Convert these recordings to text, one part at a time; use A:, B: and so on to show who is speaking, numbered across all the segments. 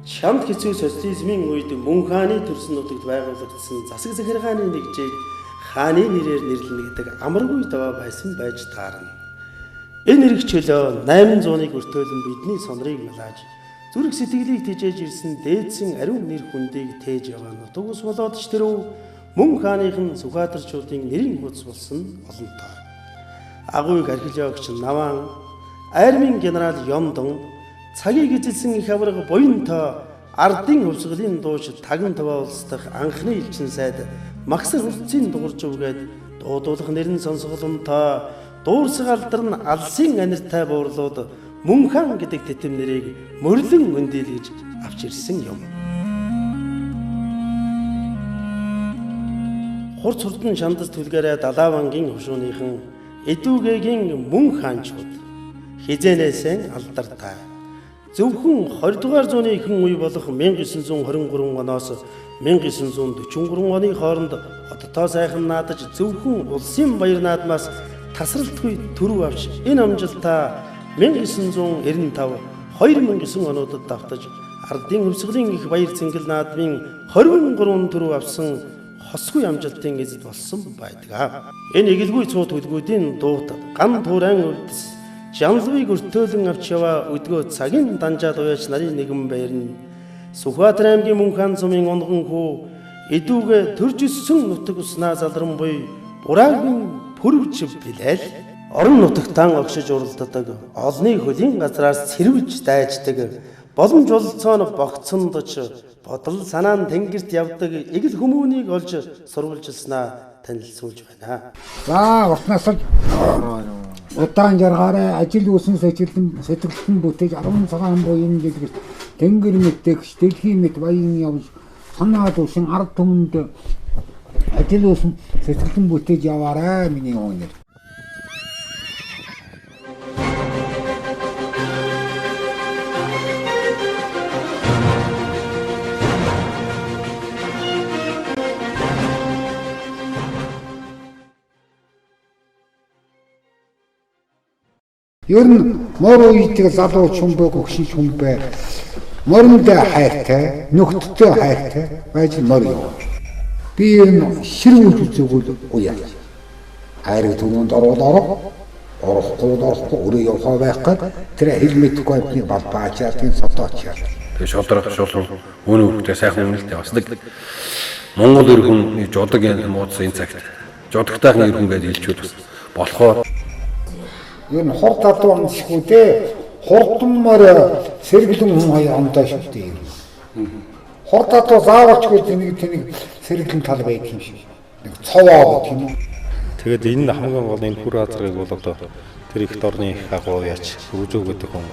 A: Шамд хэцүү социализмын үед мөн хааны төрсөн нутагт байгуулагдсан засаг захиргааны нэгжийг хааны нэрээр нэрлэнэ гэдэг амаргүй даваа байсан байж таарна. Энэ нэрх чөлөө 800-ыг өртөөлөн бидний сонрыг малааж зүрх сэтгэлийг тижээж ирсэн дээдсэн ариун нэр хүндийг тээж яваа нутаг ус болоод ч тэрөө мөн хааныхын Сүхбаатарчуудын нэрийн хуудас болсон олонтоо. Агуйг археологч Наван, Айрмын генерал Ёндон, цагийг эзэлсэн их аварга Буянтоо, ардын хувьсгалын дууч Таган Таваа улс дахь анхны элчин сайд Магсар хурцын дуурж өггээд дуудуулах нэр нь сонсголонтоо дуурсаг алдар нь алсын аниртай буурлууд мөн хаан гэдэг тэтэм нэрийг мөрлөн өндийлгэж авч ирсэн юм. Хурц хурдан шандас түлгээрээ Далавангийн хушууныхан Эдүгээгийн мөн хаанчууд хизэнээсээ алдартай. Зөвхөн 20 дугаар зууны ихэнх үе болох 1923 оноос 1943 оны хооронд оддоо сайхан наадаж зөвхөн улсын баяр наадмаас тасралтгүй төрөв авч энэ амжилтаа 1995 2009 онуудад давтаж ардын хөвсгөлийн их баяр цэнгэл наадмын 23 төрөв авсан хосгүй амжилтын эзэд болсон байдаг. Энэ эгэлгүй цуу төлгүүдийн дууд ган туурайн үрдэс Жанлвыг өртөөлөн авч яваа өдгөө цагийн данжаад уяач нарын нэгэн баяр нь Сүхбаатар аймгийн мөн хаан сумын онгон хүү Эдүгэ төрж өссөн нутаг уснаа залран буй Бураагийн пүрвж билээл орон нутагтаа огшиж уралддаг олны хөлийн газраас сэрвж дайждаг боломж болцооно богцондож бодол санаа нь тэнгэрт явдаг эгэл хүмүүнийг олж сурвалжилснаа танилцуулж байна.
B: За уртнаас л удаан жаргаараа ажил үүсэн сэтгэлтэн бүтээж 10 цагаан буян гэлгэрт тэнгэр мэдэгч дэлхийн мэд баян явж санаад uusin ард түмэнд ажил үүсэн сэтгэлтэн бүтээж яваарай миний өнөр. Ер нь мор үйдэг залуу чумбай гөгшин чумбай мориндээ хайртай, нөхдөдөө хайртай байж мор юу. Би энэ ширүүл зүгэл уяа. Хайрыг түмэнд орохгүй өрөө яваа байх гээд тэр хэлмэтгэхгүй амтны балбаачаатын сотоочаар.
C: Тэгээ шодрох шулуун өнөө хөвгтэй сайхан үнэлтэй басдаг. Монгол эр хүн жодог юм ууцсан энэ цагт. Жодогтайхан эр хүн гэж хэлчихвэл бас болохоор
B: Ер нь хурд адуу амсгүй дээ. Хурдмаар сэргэлэн хүн хоёр амдаа шүү дээ. Хурд адуу заавалчгүй тэнийг сэргэлэн тал байдаг юм шиг. Нэг цовоо гэх юм уу.
D: Тэгээд энэ хамгийн гол энэ хүр азрыг бол одоо тэр их дорны агуу яач үржөө гэдэг хүн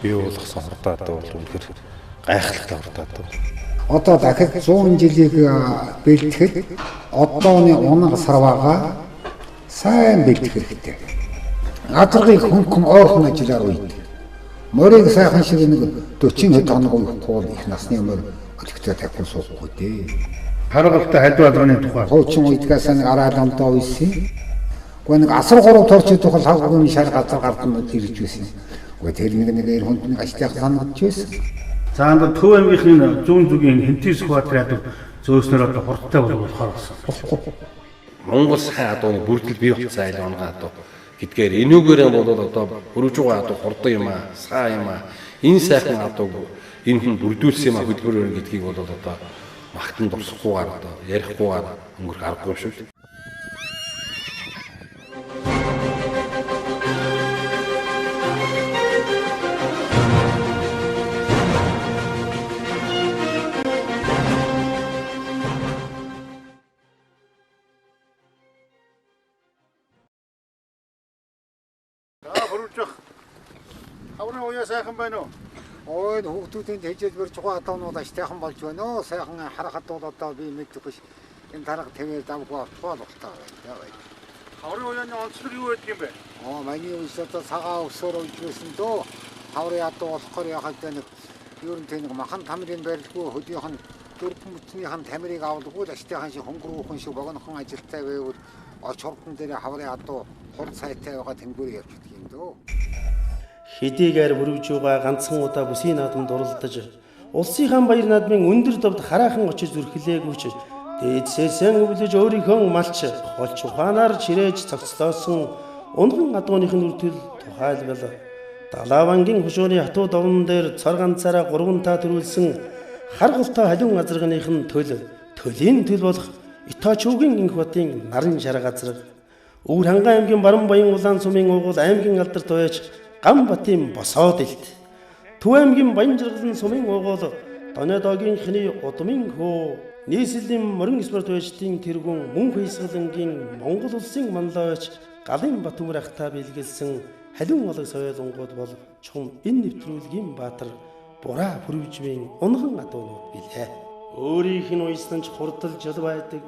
D: бий болгосон хурд адуу бол үнэхээр гайхалтай хурд адуу.
B: Одоо дахид 100 жилийг бэлтгэхэд одооны унаг сарваага сайн бэлтгэх хэрэгтэй. Газаргыг хөнгөн ойрхон ажиллаар үйд. Морийг сайхан шиг нэг 40 хэд хоног уяхгүй их насны морь өдөртөө тавьсан суухгүй дээ.
E: Харгалтай хадвалрын тухай.
B: Хуучин уйдгаас нэг арааландаа үйсэн. Гэхдээ нэг асар гурав торч идэх бол хавгын шар газар гардан ирж байсан. Гэхдээ тэр нэг эр хүнд ажлах санагдж байсан.
E: За энэ Төв аймгийн зүүн зүгийн Хэнти Сүхбаатар ядуу зөөснөр одоо хурдтай болохоор болсон.
C: Монгол сайн адууны бүрдэл бий болсон айл онгаа адуу гэдгээр энүүгээрээ бол одоо хөрөжгөө адуу хурдан юм аа, саа юм аа. Энэ сайхан адууг энэ хүн бүрдүүлсэн юм аа хөдөлгөөр гэдгийг бол одоо магтан дурсахгүйгээр одоо ярихгүйгээр өнгөрөх аргагүй шүү дээ.
E: Хаврын уяа сайхан байна уу?
B: Ой хүүхдүүдийн тэжээж бэр жугаа атаунууд аштайхан болж байна уу? Сайхан харахад бол одоо би мэддэг биш. Энэ тарга тэвэр давгүй авчихвал болтой байна.
E: Хаврын уяаны онцлог юу байдаг юм бэ?
B: Миний үс одоо цагаан өсөөр үйлжсэн дөө. Хаврын ядуу болохоор яхад нэг ер нь тэнэг махан тамирын барилгүй хөдийнх нь дөрвөн мөцнийхэн тамирыг авалгүй л аштайхан шиг хөнгөрөөхөн шиг богинохон ажилтай байвал оч хурдан дээр хаврын ядуу хурд сайтай байгаа тэнгүүрийг явж идэх юм дөө.
A: Хэдийгээр бүрвж байгаа ганцхан удаа бүсийн наадамд уралдаж Улсын хаан баяр наадмын өндөр довд хараахан очиж зүрхлээгүй ч дээдсээсэн өвлөж өөрийнхөө малч холч ухаанаар чирээж цогцлоосон унган адууныхын үртэл тухайлбал Далавангийн хушууны хатуу довн дээр цор ганцаараа 3 та төрүүлсэн хар голтой халиун азаргыныхын төлийн төл болох Итачуугийн инх хотын наран шар газар Өвөр ханган аймгийн Баруун Баян улаан сумын угуул аймгийн алдарт байж Гамбатын босоод илт. Төв аймгийн Баян жаргалан сумын угуул Донедогийн хний удмын хөө нийслэлийн морин спорт байшдын тэргүүн мөн хүйсгэлэнгийн Монгол улсын манлайч Галын Батүмэр ахта биелгэлсэн халиун олог соёлонгууд бол чум энэ нэвтрүүлгийн баатар бураа бүрвжмийн унган адуунууд билээ. Өөрийнх нь уйсан ч хурдл жил байдаг.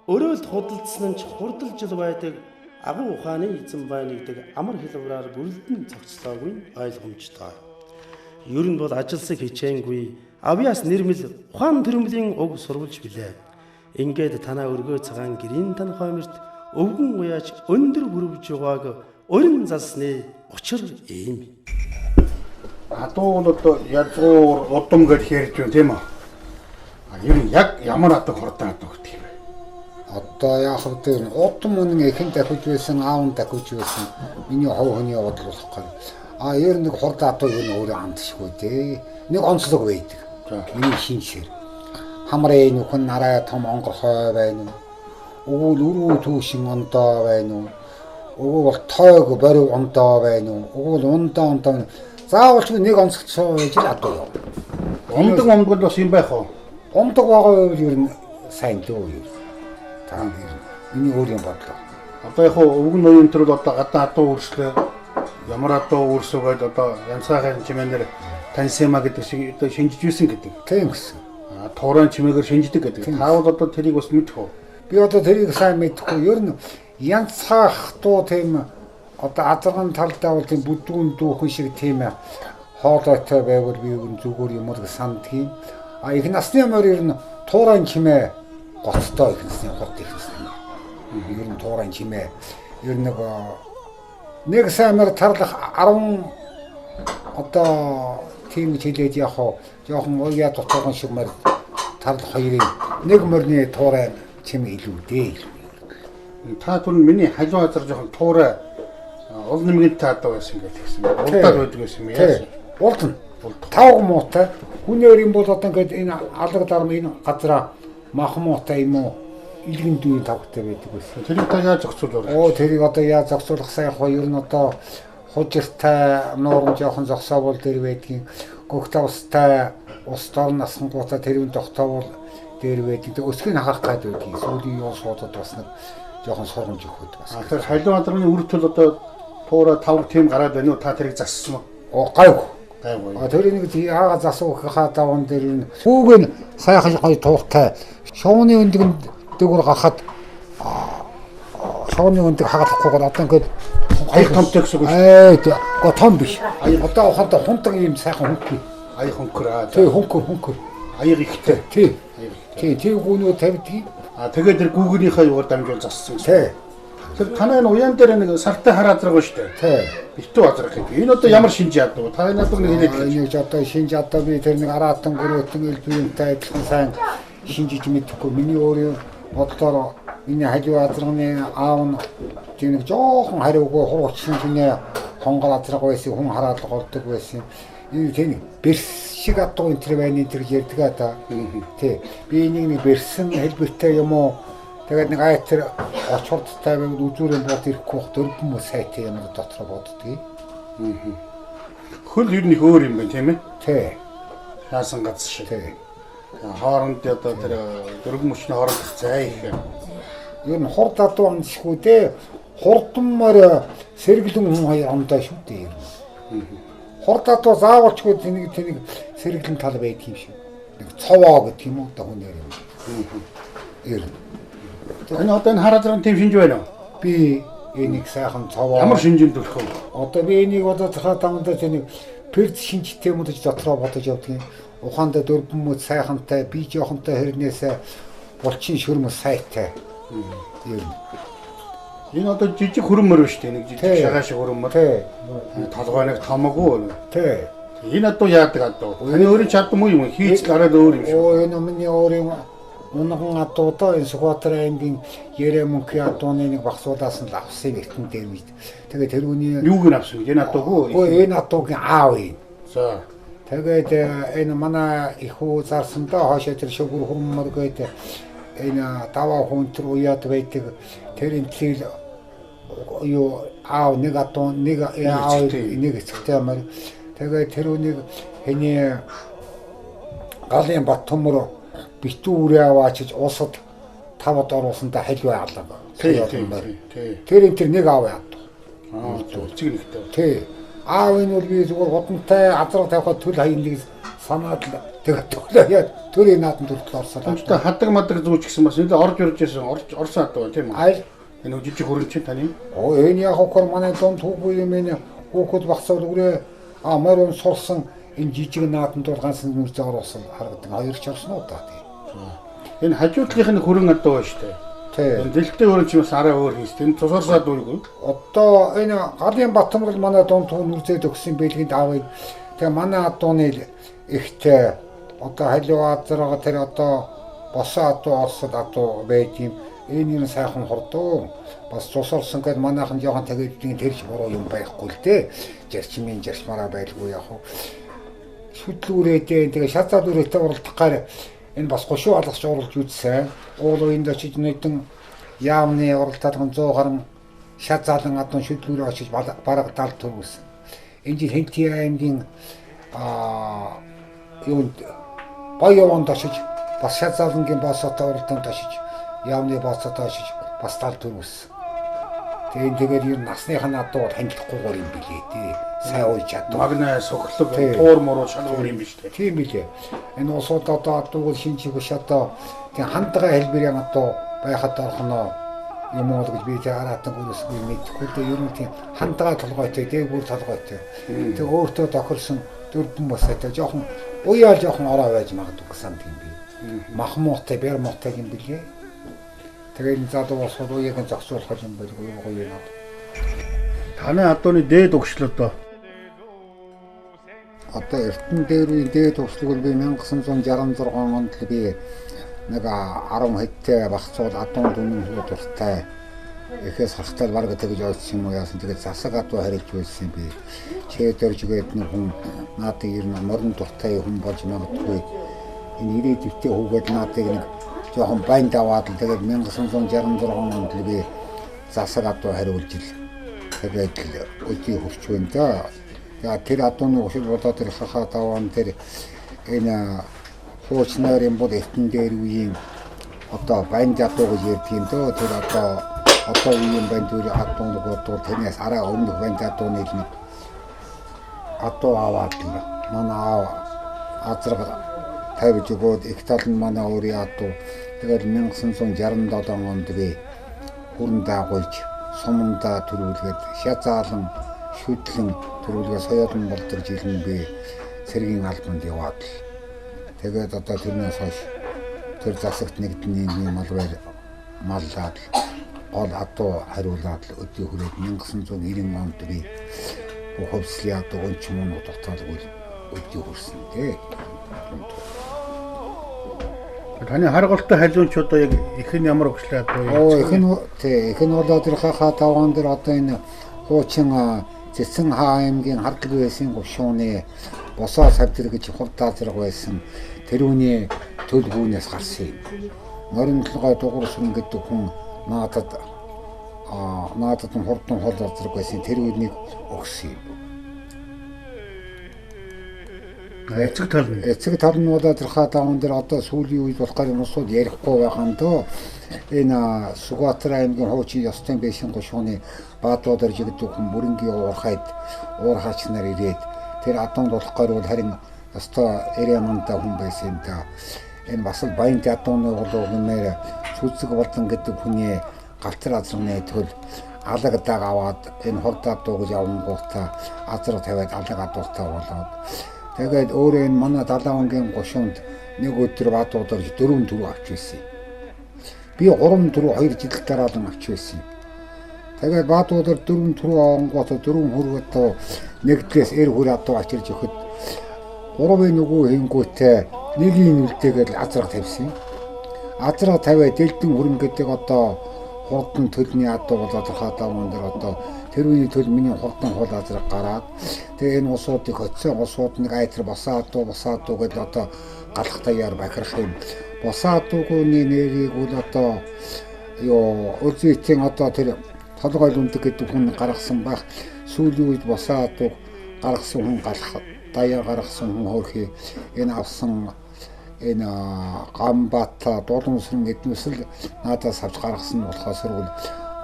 A: Өрөөлд худалдсан ч хурдл жил байдаг. Агуу ухааны эзэн байна гэдэг амар хэлбэрээр бүрэлдэн цогцлоогүй ойлгомжтой. Ер нь бол ажилсаг хичээнгүй авьяас нэрмэл ухаан төрөмлийн уг сурвалж билээ. Ингээд танаа өргөө цагаан гэрийн танхаймэрт өвгөн уяаж өндөр бүрвж байгааг өрн залсны учир ийм.
E: Адуу бол одоо язгуур удам гэж ярьж байна тийм үү? Ер нь яг ямар адуу хордоо адуу гэдэг юм бэ?
B: Одоо яах вэ? Удам үнэн эхэн дахиж байсан, аав дахиж байсан. Миний хов хөний бодол болохгүй. Ер нь нэг хордоо адуу юу өөрөө амтшгүй дээ. Нэг онцлог байдаг. Миний шинжээр хамрын нөхөн нарай том онгорхой байна. Өгөөл өрөө түүшин ондоо байна уу? Өгөөл бол тойг борив ондоо байна уу? Өгөөл ундаа заавалч нэг онцгч байж л адуу юу.
E: Умдаг бас юм байх уу?
B: Умдаг байгаа юу ер нь сайн дөө юу. Та миний өөр юм бодлоо.
E: Одоо яг өвгөн ноён төрөл одоо гадаа адуу үрслээ. Ямар адуу үрсөгээд одоо янцгаахан чимээнээр таньсамаа гэдэг шиг одоо шинжиж юусэн гэдэг.
B: Тийм гэсэн.
E: Туурайн чимээгээр шинждэг гэдэг. Таавал одоо тэрийг бас мэдэх үү?
B: Би одоо тэрийг сайн мэдэхгүй. Ер нь янцхаах туу тийм одоо азарган талдаа бол тийм бүдүүн дүүхэн шиг тийм хоолойтой байвал би ер нь зүгээр юм уу гэж сандгийн. Их насны мөр ер нь туурайн чимээ гоцтой их насны хот их насны. Ер нь туурайн чимээ ер нэг саймар тарлах 10 одоо тийм хэлээд яг жоохон уяа тутаган шиг мөр тарлах хоёрын нэг мөрний туурай чимээ илүү дээ.
E: Та түр миний хажуу газар жоохон туурай уул нэмгэн таадаа байсан гэдэг гэсэн. Улдаад байдаг байсан юм яа.
B: Улдан. Тав муутай. Хүнээр юм бол одоо ингээд энэ алга дарм энэ газараа мах муутай юм уу? Илгэн дүүний тавтай байдаг байсан.
E: Тэрийг та яаж зохицуулах вэ?
B: Тэрийг одоо яаж зохицуулах сайн хоо ер нь одоо хужиртай нуурын жоохон зогсоовол дээр байдгийн гогтавстай ус дор насангуудаа тэрүүн тогтоовол дээр байдаг. Өсгөний хахах гад байдгийг сүүлийн юу суудад бас нэг жоохон сургамж өгөхөд бас.
E: Тэгэхээр халиун адрын үртэл одоо туурай тав тийм гараад байна уу? Та тэрийг зассан уу?
B: Гайгүй. Тэрийг нэг яага засах хатаавн дээр нь хүүг нь сайхан гоё тууртай шууны өндөнд дээгүүр гарахад шууны өндөг хагалахгүйгээр одоо ингээд
E: аяг томтой гэсэн үг.
B: Го том биш. Одоо ухаантай хундаг юм сайхан хөнгө.
E: Аяг хөнгөр.
B: Тий хөнгөр.
E: Аяг ихтэй.
B: Тий гүнөө тавьдгийг.
E: Тэгээд тэр гүүгнийхээ юугаар дамжуул зассан.
B: Тий.
E: Тэр танай энэ уян дээр нэг сартай хар азраг шүү дээ.
B: Тий.
E: Битүү азраг гэдэг. Энэ одоо ямар шинж яадаг вэ? Та энэ одоо нэг хэлээд.
B: Энэ одоо шинж одоо би тэр нэг араатан гөрөөтөн элбүүнтэй адилхан сайн шинжиж мэдэхгүй. Миний өөрөө бодлоор миний хажуу азрагны аав нь тийм нэг жоохон хариугүй хуурчин чиний хонгол азраг байсан хүн хараад голдог байсан. Энэ тийм бэрс шиг адуу энэ төр байна энэ төр ярьдаг та. Тий. Би нэг бэрсэн хэлбэртэй юм уу? Тэгээд нэг айтер очордтай байвал үзүүрэн бод ирэхгүй дөрвөн мө сайтай юм дотор боддгийг.
E: Хөл ер нь их өөр юм байна тийм ээ?
B: Тий.
E: Хаасан гац шиг.
B: Тий.
E: Хооронд одоо тэр дөрвөн мөчний хоорондох зай их.
B: Ер нь хурд адуу амжихгүй дээ. Хурдмаар сэргэлэн хүн хоёр амдаа шүү дээ. Хурд адуу заавалчгүй тэнийг сэргэлэн тал байдаг юм шиг. Нэг цовоо гэх юм уу одоо хүнээр юм. Ер нь.
E: Энэ одоо энэ харадрын тийм шинж байна уу?
B: Би энийг сайхан цовоо.
E: Ямар шинжинд төрөх вэ?
B: Одоо би энийг одоо цахаад амдаа тэнийг перд шинжтэй юм гэж дотроо бодож явдаг юм. Ухаандаа дөрвөн мөд сайхантай би жоохонтой хэрнээсээ булчин шүрмөс сайтай. Ер нь.
E: Энэ одоо жижиг хөрөмөр шүү дээ. Нэг жижиг шагаа шиг хөрөмөр.
B: Тий.
E: Толгой нэг томоогүй.
B: Тий.
E: Энэ адуу яадаг адуу? Таны өөрийн чадсан юм уу? Хийж гараад өөр юм шиг.
B: Энэ миний өөрийн унган адуудаа энэ Сүхбаатар аймгийн Ярэ мөнхийн адууны нэг багсуулаас нь авсан эртэн дээр үед. Тэгээд тэрүүний
E: Юуг нь авсан? Энэ адууг уу?
B: энэ адуугийн аав юм.
E: За.
B: Тэгээд энэ манай их хүү зарсандаа хоошоо тэр шүгүр хурмар гээд энэ даваа хүн тэр уяад байдаг тэр энтэл юу аав нэг адуу нэг аав нэг эцэгтэй юмар. Тэгээд тэрүүнийг хэний галын Баттөмөр битүүрээ аваачиж усад тавд оруулсандаа халиу алга. Тэр энэ нэг аав яа.
E: Үлцэг нэгтэй.
B: Тий. Аав энэ бол би зүгээр годонтай азар тавихад төл хаяныг санаад л тэгээд төлөө нааданд хүртэл орсоо.
E: Хамтдаа хадаг мадаг зүүч гэсэн бас энэ орж ирж байсан орсон адуу тийм үү?
B: Аль
E: энэ жижиг хөрөн чинь таны?
B: энэ яг хөр манай донд хүүгүй юм энэ хүүхэд багсаад өгрөө морон сурсан энэ жижиг нааданд бол ганц нүрзээ оруулсан харагдан хоёр ч орсон уу та тий.
E: Энэ хажуудлынх нь хөрөн адуу ба штэ. Энэ дэлхтэй хөрөн чинь бас арай өөр хийс. Энэ тусаарсаад дүүргүй.
B: Одоо энэ галын Баттөмөр манай донд нүрзээд өгсөн бэлгийн давыг тэгээ манай адууны ихтэй одоо халиу азарга тэр одоо босоо адуу орсод адуу байд юм. Энэ сайхан хордоо бас тусаарсан гэд манайхан жоохон тэгээд тэрч буруу юм байхгүй л дээ. Жарчмын жарчмаараа байлгүй яг хуу. Шүтлүүрээдээ тэгээ шазаад үрээтэй уралдахаар энэ бас гошуу алгаж оруулж үзсэн. Уул уянд очиж нэгэн яамны уралдаалгын 100 гаруй шазаалан адуун шүтлүүрээ очиж бараг 70 төгөлсөн. Энэ жил Хэнти аймгийн юунд Баяванд очиж бас шазаалангийн босоотой уралдаанд очиж яамны босоотой очиж бас 70 төгөлсөн. Тэгээд ер нь насныхан адуу хандлахгүйгээр юм билээ тий. Сайн ууж чаддаг.
E: Магнаа сохлог туур муруу шалгуур юм биш үү?
B: Тийм билээ. Энэ усууд одоо адууг шинжих биш одоо тийм хандгаа хэлбэрийн одоо байхад орхоно юм уу гэж би зааратан гүрсгүй мэдэхгүй дээ. Ер нь тийм хандгаа толгойтой, дээгүүр толгойтой. Тэг өөртөө тохирсон дөрвөн басаатай жоохон уяал жоохон ороо байж магадгүй гэсэн юм би. Махмуутай, бэр муутай юм билээ. Тэгээд задуу усууд уяагийн зогсоолох юм байлгүй юу гоё юм.
E: Таны адууны дээд өгшил одоо
B: эртэн дээрийн дээд өгшлийг би 1966 онд л би нэг 10 хэдтэй багцуул адуун дүнэн хүү дуртай эхээс хахтал бараг тэгж ойцсон юм уу яасан тэгээд засаг адуу харилж байсан би чэдэрж гээд нэг хүн надад ер нь морин дуртай хүн болж магадгүй энэ ирээдүйтэй хүүгээд надад нэг жоохон байн даваад л тэгээд 1966 онд л би засаг адуу хариулж ил тэгээд өдий хурч байна да. Я тэр адууны өшил болоод тэр хахаа даваан тэр энэ хуучнаар юм бол эртэн дээр үеийн одоо байн адуу гэж ярьдаг юм дөө тэр одоо үеийн байн дээр адууны бодвол тэрнээс арай өмнөх байн адууны л нэг адуу аваад л манай аав азраг тавьж өгөөд их тал нь манай өөрийн адуу тэгээд 1967 онд би хүрэн даагуулж сумандаа төрүүлгээд шазаалан шүтлэн төрүүлгээ соёолн болдог жилэн би цэргийн албанд яваад л тэгээд одоо тэрнээс хойш тэр засагт нэгдний малвар маллаад гол адуу хариулаад л өдөө хүрээд 1990 онд би хөвслийн адуу өнчмөн утгатaalгүй өдөө хүрсэн дээ.
E: Таны харгалтай халиунч одоо яг их нь ямар өгшлээ адуу юм?
B: Их нь болоод тэр хахаа таван дээр одоо энэ хуучин Цэцэн хаа аймгийн хардлаг байсан гушууны босоо савдэр гэж хурдаа зэрэг байсан тэрүүний төл хүүнээс гарсан юм. Морин толгой дугуурсан гэдэг хүн надад хурдан хол зэрэг байсан тэрүүнийг өгсөн юм. Эцэг тал нь болоод тэр хаа таван дээр одоо сүүлийн үед болохоор юмсууд ярихгүй байхan дөө энэ Сүхбаатар аймгийн хуучин ёстой байсан гушууны Баатуудаар жигдэг хүн бүрэнгийн уурхайд уурхаач нар ирээд тэр адуунд болохгүй бол харин ёстой эриамантай хүн байсан юм да. Энэ бас л баян адууны гомээр сүзэг болон гэдэг хүний галтар азрын төл алагдаг аваад энэ хурдаа дуугаж явангуудаа азар тавиад алаг адууртай болоод тэгээд өөрөө энэ манай Далаангийн гушуунд нэг өдөр Баатуудаар 4 төрөө авч байсан. Би 3 төрөө 2 жил дараалан авч байсан. Тэгээд Баатуудаар 4 төрөө онгоот 4 хүргээд нэгдлээс эр хүр адуу ачирж өгөхөд 3-ын нөгөө хийнгүүтээ нэгийн үлдээгээд азраг тавьсан. Азраг тавиад дэлдэн хөрөнгө гэдэг одоо хурдан төлний адуу бол тодорхой даван дээр одоо тэр үеийн төл миний хурдан хул азраг гараад тэгээ энэ усуудыг хоцсон усууд нэг айтар босаа адуу гэдэг одоо галахтаяар бахирх юм. Босаа адуугүйний нэрийг бол одоо ёо өзөйтийн одоо тэр толгой үндэг гэдэг хүн гаргасан байх. Сүүлийн үед босаа адуу гаргасан хүн галах даяар гаргасан хүн хөрхи энэ авсан энэ гамбата дуулуусрын эднүсэл надаас авч гаргасан болохоос бол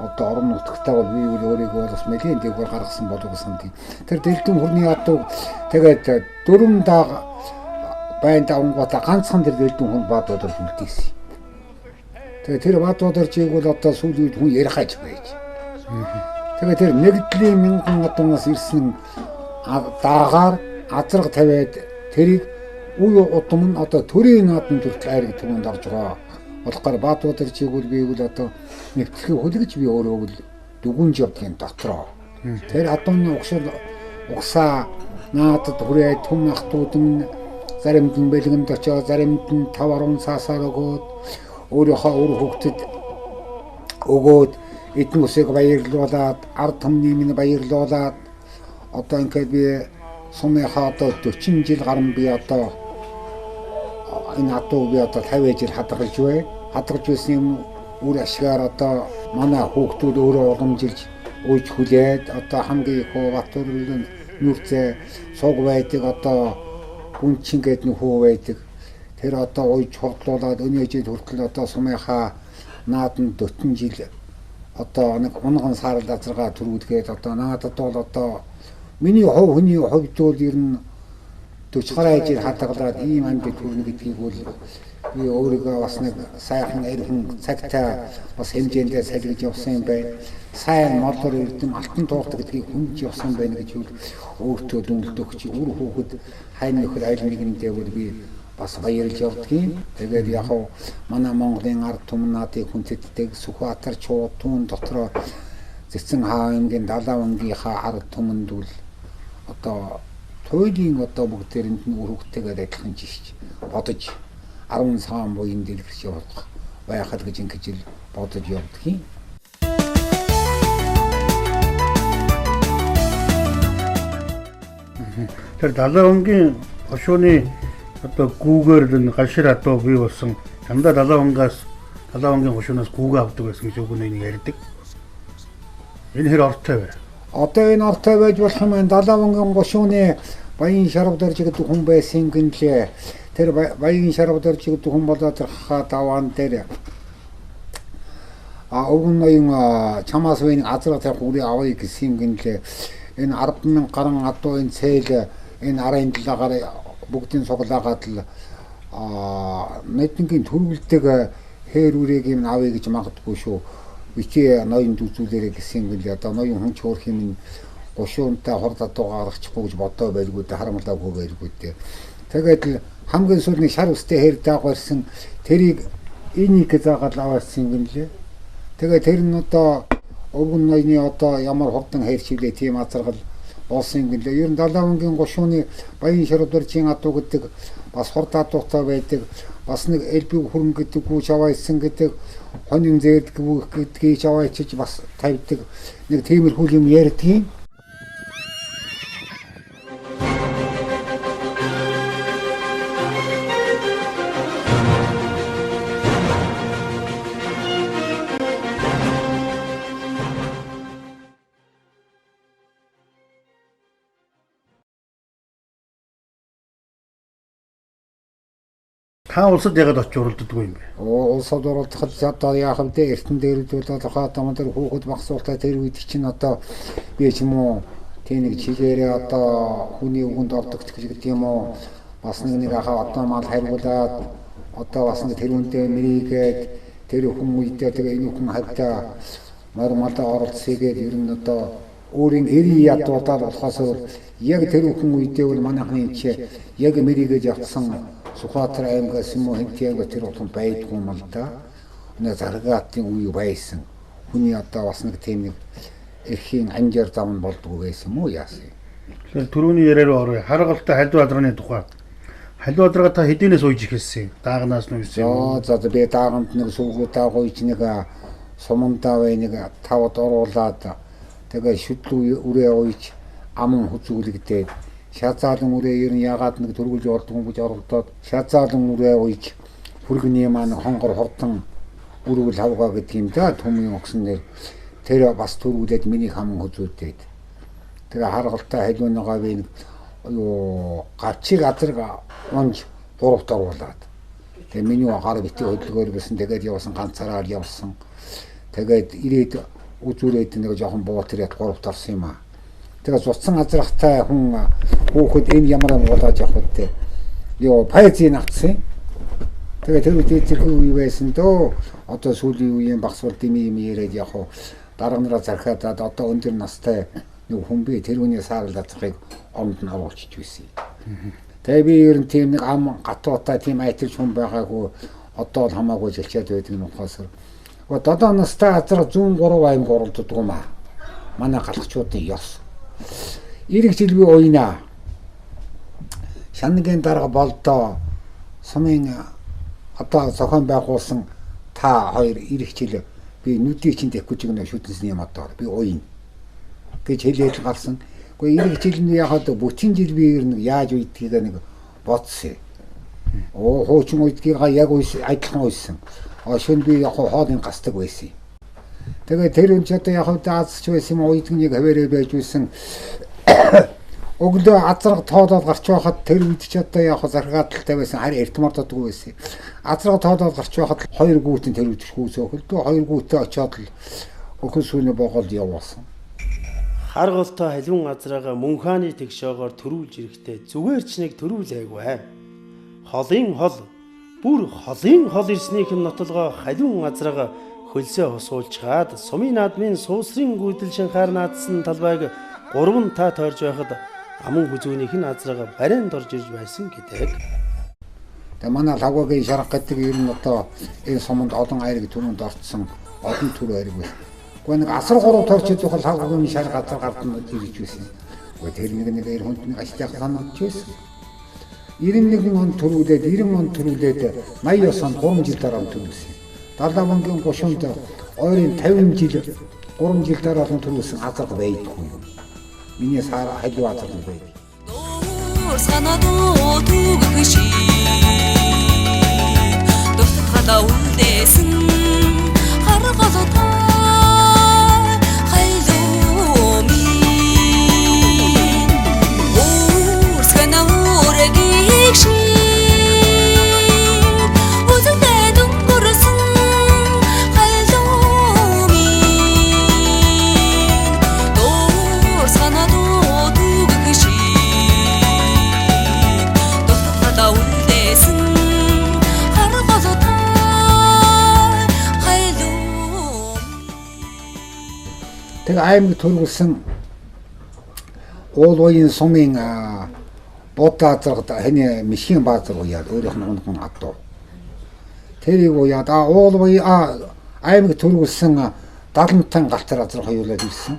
B: одоо орон нутгтаа бол би өөрийгөө бас нэлийн дээгүүр гаргасан болов уу санагдав. Тэр дэлгэн хүрний адуу тэгээд 4 дааг байн давангуудаа ганцхан тэр дэлгэн хүн баадуудаар үлдээсэн. Тэгээд тэр баадуудаар чиг бол одоо сүүлийн үед хүн ярих аж байж. Тэгээд тэр нэгдлийн мянган адуунаас ирсэн даагаар азраг тавиад тэрийг үе удам нь одоо төрийн наадмын төрөл айраг түмэнд орж байгаа. Болохоор баадуудаар чиг бол би бол одоо нэвтрхийг хүлгэж би өөрөө бол дүгүнж явдгийн дотроо. Тэр адууны угсаа наадад хүрээ түм ахтууд нь заримд нь бэлгэнд очоод заримд нь 5-10 цаасаар өгөөд өөрийнхөө өр хөвгөд өгөөд эдэн усыг баярлуулад ард түмний минь баярлуулад одоо ингээд би сумынхаа одоо 40 жил гарan би одоо энэ адуу би одоо 50 жил хадгалж бай. Хадгалж байсан юм үр ашгаар одоо манай хүүхдүүд өөрөө уламжилж ууж хүлээд одоо хамгийн их Батөрөлд нүрцээ суг байдаг одоо гүнчин гэдэг нөхөө байдаг. Тэр одоо ууж хурдлуулад өнөө жил хүртэл одоо сумынхаа нааданд 40 жил одоо нэг унган сарал азаргаа төрүүлгээд одоо наадад бол одоо миний хүний хувьд бол ер нь 40 гаруй жил хадгалаад ийм амьд төрнө гэдгийг бол би өөрийгөө бас нэг сайхан эрхэн цагтаа бас хэмжээндээ салгиж явсан юм байна. Сайн мотор эрдэм алтан туурдаг гэдгийг хүмж явсан байна гэж өөртөө дүнэлт өгч үр хүүхэд хайн нөхөр айл нэгэндээ бол би бас баярлж явдгийн. Тэгээд яг хав манай Монголын ард түмэн наадыг хүндэтдэг Сүхбаатар чууд түүн дотроо Цэцэн хаангийн Далавангийнхаа ард түмэнд бол одоо туйлын одоо бүгдээрэнд нь үр хүүхдтэйгээ адилхан жишж бодож 10 цагаан буян дэлгэрч явах байхад гэж ингэж бодож явдгийн.
E: Тэр Далавангийн хошууны одоо гүүгээр нь гашир адуу бий болсон. Дандаа Далавангийн хошуунаас гүүгээ авдаг байсан гэж өгнө нэг ярьдаг. Энэ хэр ортой вэ?
B: Одоо энэ ортой байж болох юм. Далавангийн хошууны баян шарав дөрж гэдэг хүн байсан гинлээ. Тэр баян шарав дөрж гэдэг хүн болоод хаа даваан дээр өгнөйн чамаас вэ нэг азраг тавих үрээ авъя гэсэн гинлээ. Энэ 10,000 гаруй адуу энэ цээл энэ арын талаагаар бүгдийн суглаагаад л нэгдгийн төрүүлдэг хээр үрийг юм авъя гэж магадгүй шүү. Бичээ ноён дүзүүлэрэ гэсэн гэл одоо ноён хүн чөөрх юм гушуунтай хордодоо гаргачихгүй гэж бодоо байлгүй дээ харамлаагүй байлгүй дээ. Тэгээд л хамгийн сүүлний шар үстэй хээр даагаарсан тэрийг энийг заагаад аваасан юм лээ. Тэгээд тэр нь одоо өвгөн ноёны одоо ямар хурдан хайрчилээ тийм азаргал болсон юм гэлээ. Ер нь Далавангийн гушууны баян шарвдарчийн адуу гэдэг бас хурд адуутай байдаг. Бас нэг элбэг хөрөнгө гэдэг үуч аваасан гэдэг хонин зээлдэг гэдгийг аваачиж бас тавьдаг. Нэг тиймэрхүү юм ярьдгийн.
E: Та улсад ягаад очиж уралддаг юм бэ?
B: Улсад уралдахад одоо яах вэ? Эртэн дээр л одоо хамт дээр хүүхэд багсуултаа тэр үед чинь одоо би ч юм уу тийм нэг чигээрээ одоо хүний өгөнд ордог гэдэг юм уу? Бас нэг ахаа одоо мал хариулаад одоо бас нэг тэр үнтэй мэрийгээд тэр хүн үедээ тэгээ энэ хүн хавтаа нормалдаа оролцсогээд ер нь одоо өөрийн эрийн ядуудаар болохоос яг тэр хүн үедээ бол манайхны чи яг мэрийгэж явсан Сүхбаатар аймгаас юм уу хэмтээгээ тэр утганд байдгүй юм л да. Нэг заргаатын үе байсан. Хүний одоо бас нэг тийм нэг эрхийн анжаар зам болдгоо байсан юм уу яасан.
E: Тэгэхээр түрүүний яриа руу оръё. Харгалтай Халдвадраны тухай халиу адрага та хэдийнээс ууж ихэлсэн. Даагнаас нь үйсэн.
B: За би дааганд нэг суулгуудаа гойч нэг сумандаа бай нэг тавд оруулаад тэгээ шүтлүү үрээ ууж аман хүзүүлэгдээд шазаалан үрээ ер нь ягаад нэг төрүүлж ордгоо гэж оролдоод шазаалан үрээ ууж хүргэний маань хонгор хурдан үрүүл хавгаа гэдэг юм да төмийн огсон нэр тэр бас төрүүлээд миний хаман хүзүүлдээд тэгээ харгалтай халиунагаа би нэг гачиг азраг онж гуравт оруулаад тэгээ миний гар битээ хөдөлгөөр гэсэн тэгээд явсан ганцаараа явсан тэгээд ирээд үзүүлээд нэг жоохон буутраад гуравт орсон юм аа тэгээ цуцсан азрахтай хүн хөөхөд энэ ямар болоод явах вэ ёо пайзын авцсан тэгээ тэр үедээ зэрэг үе байсан дөө одоо сүүлийн үеийн багсвал дими юм яриад явах дарга нараа зархаад одоо өндөр настай нэг хүн би тэр хүний саарл дацхыг омд нь оруулчих байсан. Тэгээ би ер нь тийм нэг ам гатуутай тийм айтилж хүн байгаагүй одоо л хамаагүй жилчээд байдаг юм ухаас. Одоо настай азар 103 аймаг оролддог юм аа. Манай галахчуудын ёс. Ирэх жил би уйнаа. Шангийн дарга болдоо сумын одоо зохион байгуулсан та хоёр ирэх жил би нүдийг чинь дэхгүй нэг шүтэнсний юм одоо би уйна гэж хэлээд гарсан. Гэхдээ ирэх жил нь яхад бүтэн жил би ер нь яаж үйдгийг нэг бодсон. Хуучин үйдгийг яг адилхан үйсэн. Шүн би яг хоолын гасдаг байсан. Тэгээ тэр үн ч одоо яг даацч байсан юм үйдгийг хаваараа байж үйсэн. Өглөө азраг тоолоод гарч байхад тэр үед ч одоо яг заргааталтай байсан харин эртмордодгүй байсан. Азраг тоолоод гарч байхад хоёр гүйтэн тэр үед хүүсөөхөл дөө хоёр гүйтээ очиод л өхөн сүүний боогол явуулсан.
A: Харгалтай халиун азраага мөн хааны тэгшоогоор төрүүлж ирэхдээ зүгээр ч нэг төрүүлээгүй. Холын хол бүр холын хол ирснийх нь нотолгоо халиун азраага хөлсөө хосуулчгаад сумын наадмын суусрын гүйдэл шинхаар наадсан талбайг 3 та тойрж байхад аман хүзүүнийх нь азраага барианд орж ирж байсан гэдэг.
B: Тэгээ манай лагвагийн шарах гэдэг ер нь одоо энэ суманд олон айрыг түрүүнд орцсон олон төр айрыг байна. Гэхдээ нэг асар гурав торч идэх бол лагвагийн шар газар гардан ирж байсан. Гэхдээ тэр нэг эр хүнд нэг ажлыг санагдж байсан. 91 он төрүүлээд 90 он төрүүлээд 89 он 3 жил дараа төрүүлсэн. Далавангийн гушуунд ойрын 50 жил 3 жил дараа төрүүлсэн азар байдгүй. Миний сар халиу азар байдаг.
F: Санадуу түгэх шиг дутгада үлдээсэн харгалтай хайлуу минь уурсгана үргийг шиг үзэгдээ дүнгөрсөн хайлуу минь дуур санадуу түгэх шиг
B: Тэгээ аймаг төрүүлсэн уулын сумын бодаа зэрэг хэний мишгийн баазар уяад өөрийнх нь унган адуу. Тэрийг уяад уулын аймаг төрүүлсэн 70 галтар азар хоёулаад ирсэн.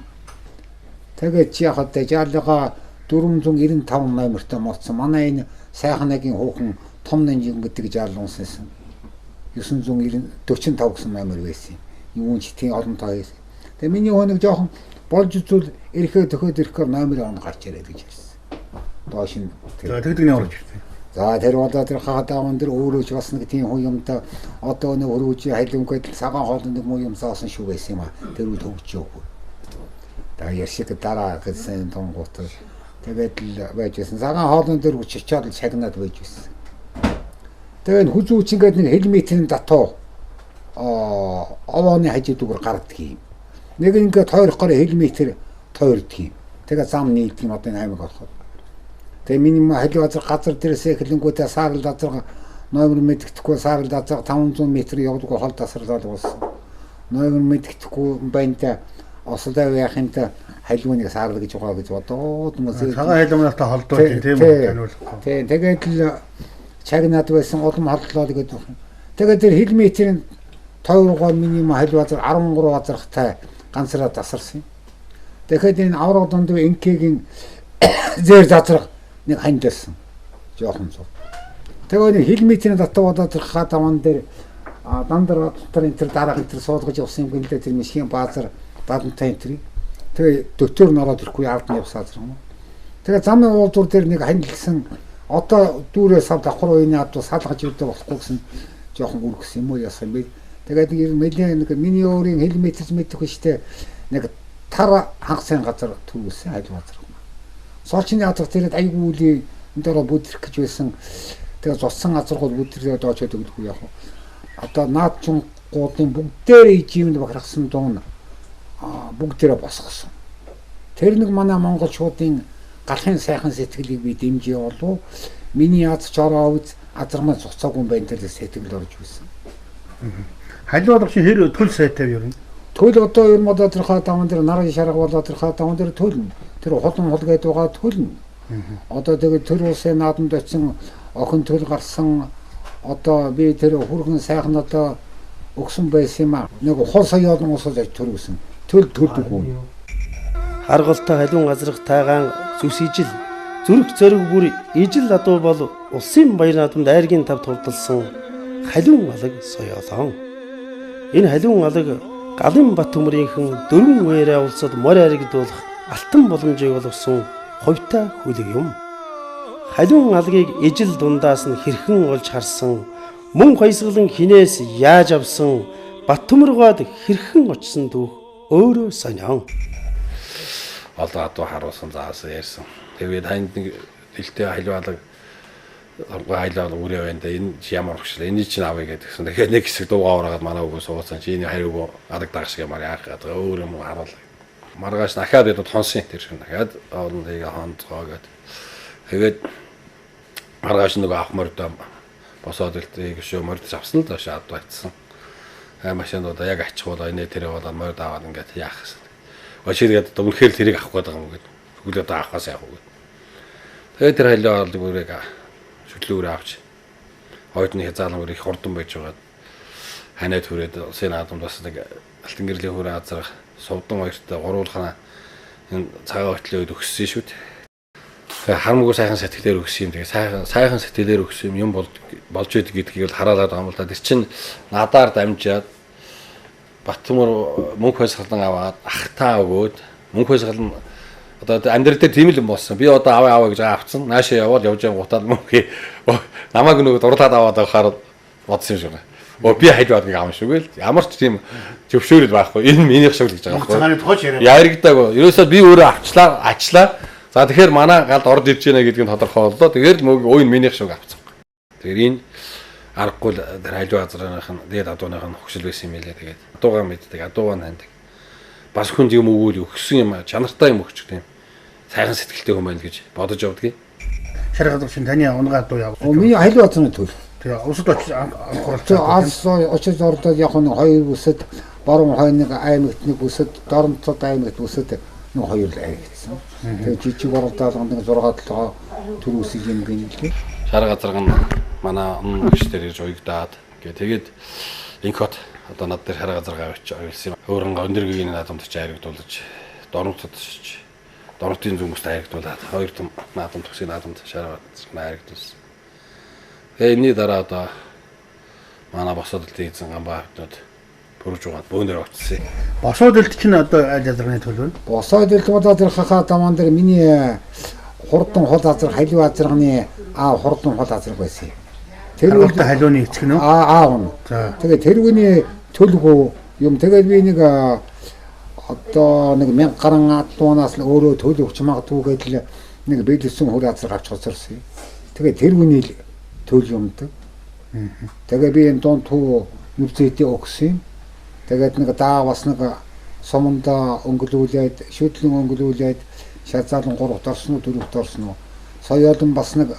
B: Тэгээд чи яхад жаалгаа 495 номертой моцсон. Манай энэ сайхнагийн хүүхэн том нэнжин гэдэг жаалуунсан. 945 гэсэн номер байсан. Юун ч тийм олон тоо байсан. Тэгээ миний хоног жоохон болж үзвэл ирэхээ төхөөд ирэхээр номер он гарч ирээд гэж хэлсэн. Доош нь
E: тэгдэг нь орж ирсэн.
B: За тэр болоо тэр хаадаан дээр өөрөөч бас нэг тийм хүн юмтай одоо нэг өрөөж хайлунгээд цагаан хоолны нэг муу юм заасан шүү байсан юм а. Тэр үед хөгжөөгүй. Тэгээ яшиг дараа гэсэн тонгоотор тэгээд л байж байсан. Цагаан хоолны дээр чичаад шагнаад байж байсан. Тэгээд хүзүүч ингээд нэг хелметийн татуу овооны хажууд үгээр гардаг юм. Нэг ингээд тойрох гоор хелметэр тойрдог юм. Тэгээ зам нийт юм одоо аймаг болоход. Тэгээ миний халиу газар дээрээс эхлэнгүүтээ саарл газар номер мэддэхгүй саарл газар 500 м явдаг хол тасралал болсон. Номер мэддэхгүй байнта ослоо яахынта халиуныг саарл гэж байгаа гэж бодоод хүмүүс
E: цагаан халиунаатай холдуулж тийм үү?
B: Тийм тэгээд л чагнаад байсан улам холдлоо гэдэг. Тэгээд тэр хелметийн тойргоо миний халиу газар 13 газартай ганцраа тасарсан. Тэгэхэд энэ авраг дунд инкегийн зэр задрах нэг хандсан. Жохон цов. Тэгээ нэг хилметрийн дотор болоод тэр хатаман дээр дандар дотор энэ тэр дараа энэ суулгаж явсан юм гэлээ тэр мишгийн баазар дадантай энэ тэр. Тэгээ дөтөр нь ороод ирэхгүй ард нь явсаа зэрэг юм. Тэгээ замын уулзуур дээр нэг ханилсан одоо дүүрээ сав давхар үеийн адуу салгаж өгдөө болохгүй гэсэн жоохон үргэсэн юм уу яасан бэ? Тэгээд нэг миний өөрийн хилметрж мэдэх хүчтэй нэг тар хагсын газар төрүүлсэн айл газар. Сочны газар дээр айгүй үли энэ дөрөв бүдрэх гэж байсан. Тэгээ зодсон газар бол бүдрээ доочод өгдөггүй яг. Одоо наад чин гуудын бүгдээрээ ижимд бахархсан дуун бүгдээрээ босгосон. Тэр нэг манай монголчуудын галахын сайхан сэтгэлийг би дэмжиж болов. Миний аз чороо үз азармаа цуцаагүй юм байна гэдэг сэтгэл орж ирсэн.
E: Халиу болгоч хэр төл сайтай юу юм?
B: Төл одоо ер нь одоо тэр хатаман дээр нарийн шарга болоод тэр хатаман дээр төлнө. Тэр хулан хул гэдэг байгаа төлнө. Одоо тэгээд тэр улсын наадамд очсон охин төл гарсан одоо би тэр хүргэн сайхан одоо өгсөн байсан юм аа. Нэг хол саяолон усаж төрүүлсэн. Төл төлдөггүй.
A: Харгалтай халуун газрах тайгаан зүс ижил зүрх зориг бүр ижил адуу бол улсын баяр наадамд айргийн тав тулдалсан халуун алаг соёолон. Энэ халуун алаг Галын Бат төмрийнхэн дөрвөн үерээ улсад морь аригдуулах алтан боломжийг олгосон хувьтай хүлэг юм. Халуун алгийг ижил дундаас нь хэрхэн олж харсан, мөн хоёсгалан хинээс яаж авсан, Бат төмөргөөд хэрхэн очсон дүүх өөрөө сонион.
C: Одоо адуу харуулсан заасан ярьсан. Тэгээд танд нэг дэлтэй халуун алаг хайлаа үрээ байна да энэ ямар өгчлээ энэ чинь авъя гэдгсэн. Тэгэхээр нэг хэсэг дуугаа ороод манай үгүй сууцсан чи энэ хариуг алаг дагш гэмээр яах гэдэг өөр юм харуулаа. Маргааш дахиад идод хонсон тэр шиг дахиад оолныг хонцгоо гэдэг. Тэгээд маргааш нэг авах мордоо босоод илтээ гişөө мордож авсан л доош ад байцсан. Машинуудаа яг ачхуулаа энэ тэр болоод морд аваад ингээд яах гэсэн. Очигээд үнэхээр тэрийг авах гээд байгаа юм гээд. Тэгвэл одоо авахаас яах вэ? Тэгээд тэр халиа оолыг үрэг шүтлүүрээ авч хойдны хязгаарлан их хурдан байж байгаа. Ханаа түрээд улсын наадамд бас нэг алтан гэрлийн хүрээ азрах сувдан хоёртой гуруулхана энэ цагаан хөтлөө үед өгсөн шүү дээ. Тэгээ харамгүй сайхан сэтгэлээр өгсөн юм. Тэгээ сайхан сэтгэлээр өгсөн юм болж идэг гэдгийг бол хараалаад байгаа юм л да. Тэр чинь надаар дамжаад Баттөмөр мөнх хойсгалан аваад ахтаа өгөөд мөнх хойсгалан одоо амьдрал дээр тийм л юм болсон. Би одоо аваа гэж авцсан. Наашаа яваад явж байгаа гутаад мөнхий намайг нөгөө дурлаад аваад авахаар бодсон юм шиг байна. Би хайд бадгийг аав шүү гээл. Ямар ч тийм зөвшөөрөл байхгүй. Энэ минийх шиг л гэж байгаа
E: Цагааны тооч яриа.
C: Яригдаагүй. Ерөөсөө би өөрөө ачлаа. За тэгэхээр манай галд орд ирж байна гэдгийг тодорхой боллоо. Тэгээд л мөг өөний минийх шиг авцсан. Тэгэхээр энэ аргагүй тэр хажуу газрынх нь дээд адууных нь хөгшил байсан юм лээ. Тэгээд адуугаа мэддэг, адуугаа таньдаг. Бас хүн юм өгөөл өгсөн юм чанартай юм өгч тийм сайхан сэтгэлтэй хүн байна гэж бодож явдгийг.
E: Шаргад чинь таны унгаа дуу яв.
B: Миний халиу газрын төл.
E: Тэгээ усад очиж анхаарч
B: очиж ордод яг нэг хоёр бүсэд борон хойныг аймагт нэг бүсэд доромцод аймагт бүсэд нэг хоёр л аймагтсан. Тэгээ жижиг боролдоод нэг 6-7 төрөөсөг юм гинэ.
C: Шар газар нь манай өмгч дээр ирж уягдаад тэгээд инкот одоо над дээр шар газар гавч ойлсон юм. Өөрөнгө өндөргийн наадамд ч айрагдуулж доромцод ч дорнотын зүнгүүст айрагдуулаад хоёр том наадам төгсгийн наадамд шар газар айрагдуулсан. Тэгээ энэний дараа одоо манай босоодолтын эзэн гамбаа хотод пүрж угаад бөөнөр очсон.
E: Босоодолт чинь одоо аль газрын төл вэ?
B: Босоодолт удаа тэр хахаа таман дээр миний хурдан хол газар халиу газрын хурдан хол газар байсан.
E: Тэр үлдээ халууны эцэг нөө?
B: Аав. Тэгээ тэрүүний төлгөө юм тэгээд би нэг одоо нэг 1000 гаруй адуунаас л өөрөө төл өгч магадгүй гэдэл нэг бэлсэн хөл газар авч хоцорсон. Тэгээ тэрүүний төл юмдаг. Тэгээ би энэ дунд туу нүцэдээ өгсөн. Тэгээд нэг даавас нэг суманда өнгөлүүлээд шүтлэн өнгөлүүлээд шазаалан 3-т орсон уу 4-т орсон уу. Соёолон бас нэг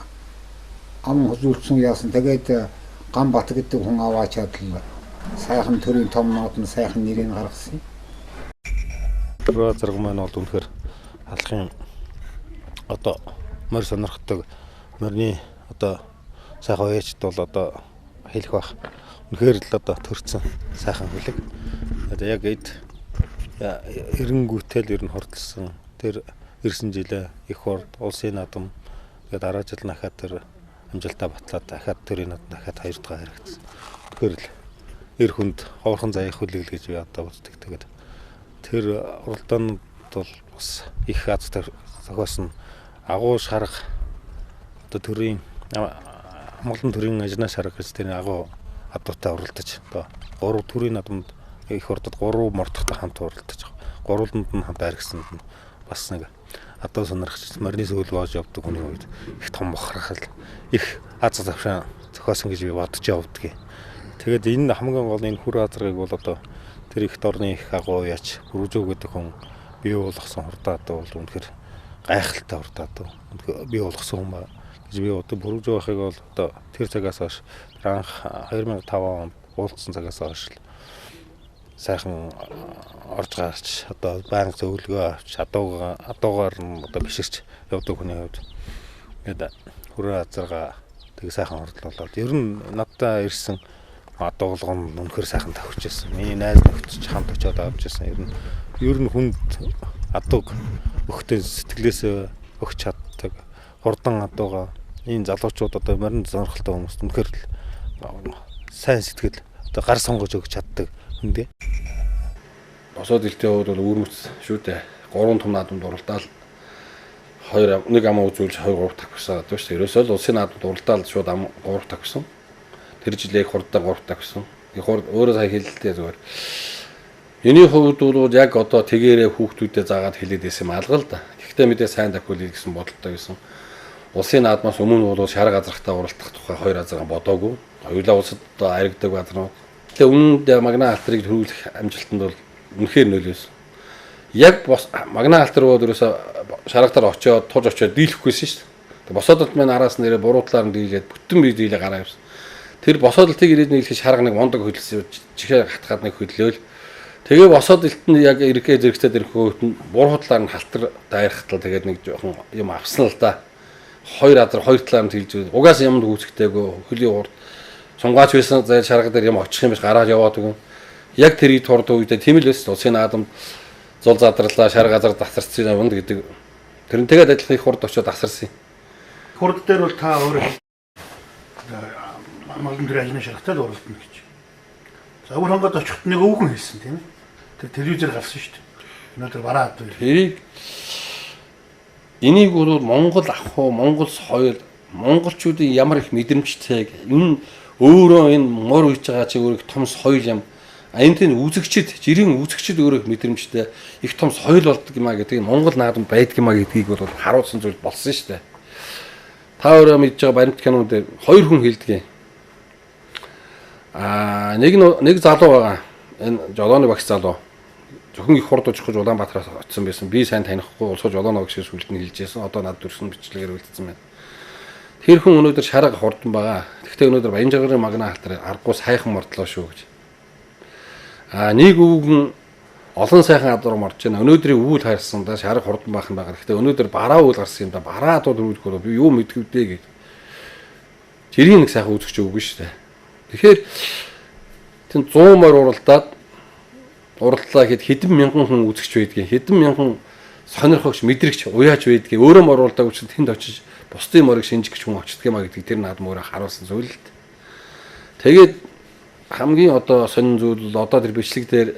B: ам хозүүлсэн яасан. Тэгээд Гамбат гэдэг хүн аваачаад л сайхан төрийн томнууд нь сайхан нэрийг гаргасан.
D: Тэр зэрэг маань бол үнэхээр алхахын одоо морь сонирхдаг морины одоо сайхан уяачд бол одоо хэлэх бах. Үнэхээр л одоо төрсэн сайхан хүлэг. Одоо яг эд эренгүүтэл ер нь хурдсан. Тэр 9 жилээ их хурд улсын наадам тэгээд дараа жил нахад тэр амжилтаа батлаад дахиад тэрийг дахиад 2 дахь харагдсан. Тэгэхээр л эр хүнд ховорхон заяах хүлээл гэж би одоо боддог. Тэгээд тэр уралдаанууд бол бас их аз зохиосон агуу шарга одоо төрийн Монголын төрийн ажнаа шарга гэж тэр агуу адуутай уралдаж одоо 3 төрийн наадамд их урдад 3 мордохтой хамт уралдаж байгаа. 3-нд нь хамт аргисанд нь бас нэг адуу сонирхч морины сүүл боож явдаг хүний үед их том бохирхал их аз завшаа зохиосон гэж би бодож явдгийг. Тэгээд энэ хамгийн гол энэ хүр азрыг бол одоо тэр их дорны их агуу яач Бүрүжөө гэдэг хүн бий болгосон хурдаа одоо бол үнэхээр гайхалтай хурдаа одоо бий болгосон хүн ба гэж би одоо Бүрүжөө байхыг бол одоо тэр цагаас хойш анх 2005 онд уулзсан цагаас хойш сайхан орж гарч одоо банк зөвлөгөө авч адуугаар нь одоо биширч явдаг хүний хувьд тэгээд хүрээ азарга тэг сайхан ордлуулаад ер нь надтай ирсэн адуулгын үнэхээр сайхан тавьчихсан. Миний найз нөхдөж хамт очиод авч ирсэн. Ер нь хүнд адууг өгтөө сэтгэлээсээ өгч чаддаг хурдан адууга энэ залуучууд одоо морин сонирхолтой хүмүүст үнэхээр сайн сэтгэл одоо гар сонгож өгч чаддаг хүндээ.
C: Босоод илтийн хувьд бол үүрмэц шүү дээ. 3 том наадамд уралдаал 1 ам үзүүлж 2 3 тавьсан гэдэг шүү дээ. Ерөөсөө л улсын наадамд уралдаал шууд ам 3 тавьсан. Тэр жилээ хурдаа 3 тавьсан. Өөрөө сая хэлэлтэй зүгээр. Миний хувьд бол яг одоо тэгээрээ хүүхдүүдэд заагаад хэлээд байсан юм алга л да. Гэхдээ мэдээ сайн давхилъя гэсэн бодолтой байсан. Улсын наадмаас өмнө бол шарга азрахтаа уралдах тухай 2 азраа бодоогүй. Хоёулаа улсад одоо аригдаг газар. Тэгээ үнэнд магна алтрыг төрүүлэх амжилтанд бол үнэхээр нөлөөсөн. Яг магна алтар бол ерөөсө шаргатаар очиод турж очиод дийлэхгүйсэн шүү дээ. Босоодолт маань араас нэрээ буруу талаар нь дийлээд бүтэн бие дийлээ гараа явсан. Тэр босоодолтыг ирээд нийлэхэд шарга нэг мондог хөдөлсөн чихээ хатгаад нэг хөдлөөл. Тэгээ босоодолт нь яг ирэхээ зэрэгцээд ирэхөөт нь буруу талаар нь халтар дайрахтал тэгээд нэг жоохон юм авсан л да. 2 азар 2 талаар нь хэлж угаас юмд үүсгтэйгөө хөлийн урд сунгаач байсан зай шарга дээр юм очих юм биш гараад яваад өгөн. Яг тэр ид хурд үедээ тийм л байсан. Улсын наадамд зул задралаа шарга азар тасарсан юм гэдэг. Тэр нь тэгээд адилхан их хурд очиод тасарсан.
E: Хурд дээр бол та өөрөө Монголын төрийн ажны шаргатай л уралдана гэж. За өөр хонгод очихт нэг өвгөн хэлсэн тийм ээ. Тэр телевизээр гарсан шүү дээ. Өнөөдөр бараа адуу.
C: Энийг бол Монгол ахуй, Монгол соёл, монголчуудын ямар их мэдрэмжтэй энэ өөрөө энэ мор үйж байгаа чи өөрөө том соёл юм. Энд тийм үзэгчд, жирийн үзэгчд өөрөө мэдрэмжтэй их том соёл болдог юм а гэдэг Монгол наадам байдаг юм а гэдгийг бол харуулсан зүйл болсон шүү дээ. Та өөрөө мэдж байгаа баримт кинонд 2 хүн хэлдэг юм. Нэг залуу байгаа. Энэ жолооны багш залуу. Зөвхөн их хурд очих гэж Улаанбаатараас очсон байсан. Би сайн танихгүй улсууж жолооны багш гэж сүлд нь хэлжсэн. Одоо над дүрсэн бичлэгээр үлдсэн байна. Тэр хүн өнөөдөр шарга хурдан байгаа. Гэхдээ өнөөдөр Баянжигаарын магна халтар аргагүй сайхан мордлоо шүү гэж. Нэг өвгөн олон сайхан адруу морж байна. Өнөөдрийн өвөл харсан да шарга хурдан баах юм байгаа. Гэхдээ өнөөдөр бараа үйл гарсан юм да. Бараа дууд рүүлэхгүй би юу мэдгэвдээ гэж. Жирийн нэг сайхан үзэгч өвгөн шүү дээ. Тэгэхээр тэн 100 морь уралдлаа гэхэд хэдэн мянган хүн үзэгч байдгийг, хэдэн мянган сонирхогч, мэдрэгч, уяач байдгийг өөрөө моруулдаг учраас тэнд очиж бусдын морийг шинжих гэж хүн очдөг юм а гэдгийг тэр наадам өөрөө харуулсан зүйл л. Тэгээд хамгийн одоо сонин зүйл одоо тэр бичлэг дээр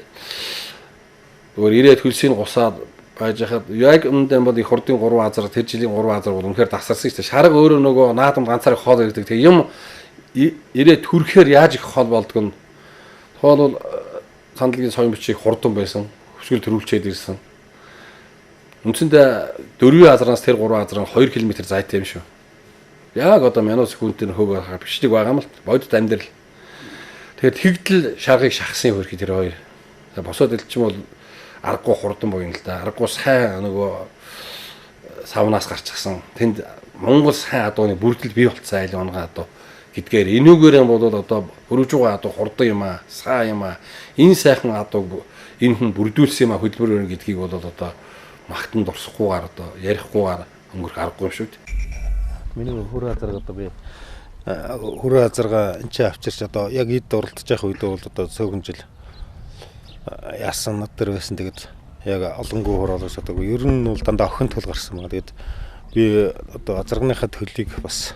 C: өөр ирээд хөлсийн гусаад байж хаад яг өмнөдөө бол их хурдын 3 азар тэр жилийн 3 азар бол үнэхээр тасарсан шүү дээ. Шарга өөрөө нөгөө наадам ганцаараа хоол ирдэг. Тэг юм ирээд төрөхээр яаж их хоол болдгоо. Хоол бол сандлын соён бичиг хурдан байсан. Хөшгөл төрүүлчээд ирсэн. Үндсэндээ 4 азараас тэр 3 азар нь 2 км зайтай юм шүү. Яг одоо минут секундын хөг бичлэг байгаа юм л бодит амьдрал. Тэгээд хигдэл шаргыг шахсан хөрхи тэр хоёр. Босоод элчин бол аргагүй хурдан буюу л да. Аргагүй сайн нөгөө савнаас гарчихсан. Тэнд Монгол сайн адууны бүрдэл бий болцсон айл онгаа адуу гэдгээр энүүгээр бол одоо Бүрүжүүгээ адуу хурдан юм аа, сайн юм аа. Энэ сайхан адууг энэ хүн бүрдүүлсэн юм аа хөдөлмөр өрнө гэдгийг бол одоо магтан дурсахгүйгээр одоо ярихгүйгээр өнгөрөх аргагүй юм шүү дээ.
D: Миний хүрээ азарга одоо би хүрээ азарга энэ ч авчирч одоо яг эд уралдаж явах үед бол одоо цөөхөн жил яасан над төр байсан. Тэгээд яг олонгүй хураалж чадаагүй. Ер нь бол дандаа охин тул гарсан маа. Тэгээд би одоо азаргныхаа төлийг бас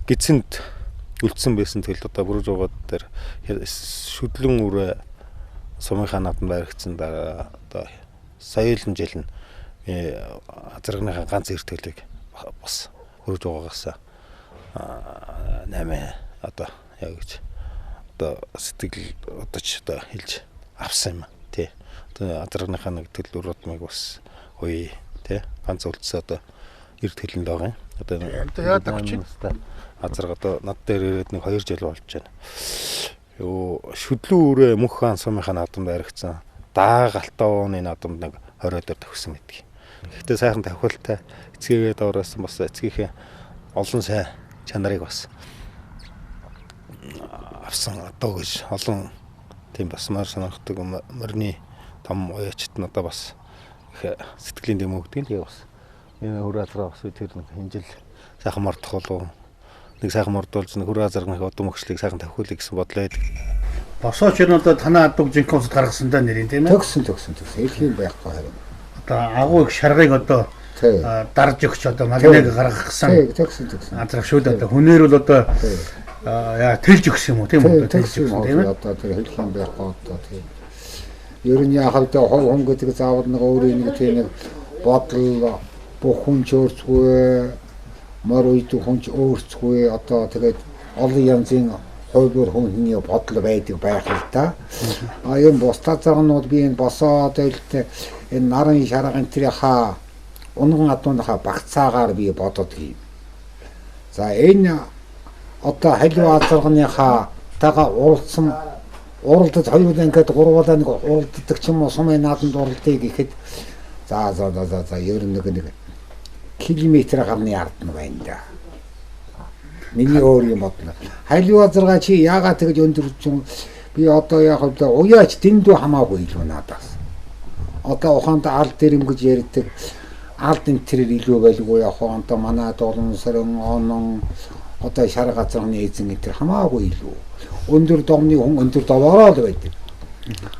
D: гидсэнд үлдсэн байсан тэгэл одоо бүрж угаад дээр шүдлэн үрэ сумынхаа нааданд баригдсан дараа одоо соёлын жил нь азаргныхаа ганц эртгэлийг бас бүрж угаагаас 8 одоо яг гэж одоо сэтгэл одоо ч одоо хэлж авсан юм тий. Одоо азаргныхаа нэг төл урдмыг бас гоё тий ганц үлдсэн одоо эртгэлэн л байгаа юм. Одоо яадаг чинь азарга одоо над дээр ирээд нэг 2 жил болж байна. Юу шүдлэн үрэ мөнх хаан сумынхаа наадамд баригдсан даагалтаа ууны наадамд нэг 20 дээр төгсөн байдаг. Гэхдээ сайхан тавхилтай эцгээгээ дооросон бас эцгийнхээ олон сайн чанарыг бас авсан одоо гэж олон тийм бас маар сонирхдаг морины том уяачт нь одоо бас их сэтгэлийн дэм өгдөг л бас энэ хураатраа бас тэр нэг хинжил сайхан мордох болов нэг сайхан мордуулж нэг хураа зарганы одоо мөгшлийг сайхан тавхиулъя гэсэн бодлоо байдаг.
E: Босооч нь одоо танаа адаг жинхэнэ усд гаргасан даа нэрийн тийм ээ.
B: Төгсөн их юм байхгүй харин.
E: Одоо агуу их шаргыг одоо дарж өгч одоо магнег гаргасан.
B: Төгсөн.
E: Азрах шүүд одоо хүнээр бол одоо яа тэлж өгсөн юм уу тийм үү?
B: Тэлж өгсөн тийм ээ. Одоо тэр хэлэх юм байхгүй одоо тийм. Ер нь яхав та хүн гэдэг заавал нэг өөрийн нэг тийм нэг бодол бүх хүн чөөрцгүй мөр үйдэг хүн өөрцгүй одоо тэгээд олон янзын хойгоор хүний бодол байдаг байх л да. Энэ бусдаа цагнууд би энэ босоод илтээ энэ нарын шарган тэрхаа унган адууныхаа багцаагаар би бодод гин. За энэ одоо халиваа азарганыхаа тага уралдсан уралдад хоёулаа ингээд гурвуулаа нэг уралддаг ч юм уу сумын нааданд уралдыг гэхэд за ер нь нэг километр гарны ард нь байна да. Миний өөр юм бодлоо. Халиваа азаргаа чи яагаад тэгж өндөрч юм би одоо яг л уяач дэндүү хамаагүй илүү надаас. Одоо ухаанд алд дэрэмгэж ярьдаг алд энэ тэр илүү байлгүй яг одоо манай долон сэрэн онон одоо шар газрын эзэн энэ хамаагүй илүү. Өндөр домны хүн өндөр довоороо л байдаг.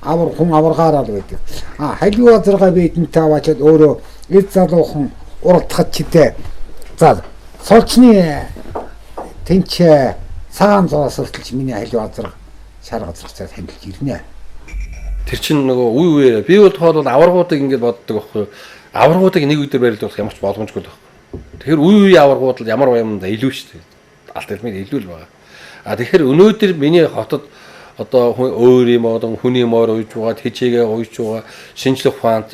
B: Авар хүн аваргаараа л байдаг. Халиваа азаргаа бидэн таваачаад өөрөө эд залуухан уралдахад чидээ. За суулчны тэнч цагаан зураас өртөлж миний халиваа азар шар газраа хандилж ирнэ.
C: Тэр чинь нөгөө үе үе би бол тоол аваргуудыг ингэж боддог байхгүй. Аваргуудыг нэг үедээ барилдах ямар ч боломжгүй байхгүй. Тэгэхээр үе үе аваргууд л ямар юмда илүү шүү дээ. Алт хэлмээр илүү л байгаа. Тэгэхээр өнөөдөр миний хотод одоо өөр юм одоо хүний моор уйж байгаа, тэжээгээ уйж байгаа, шинжлэх ухаанд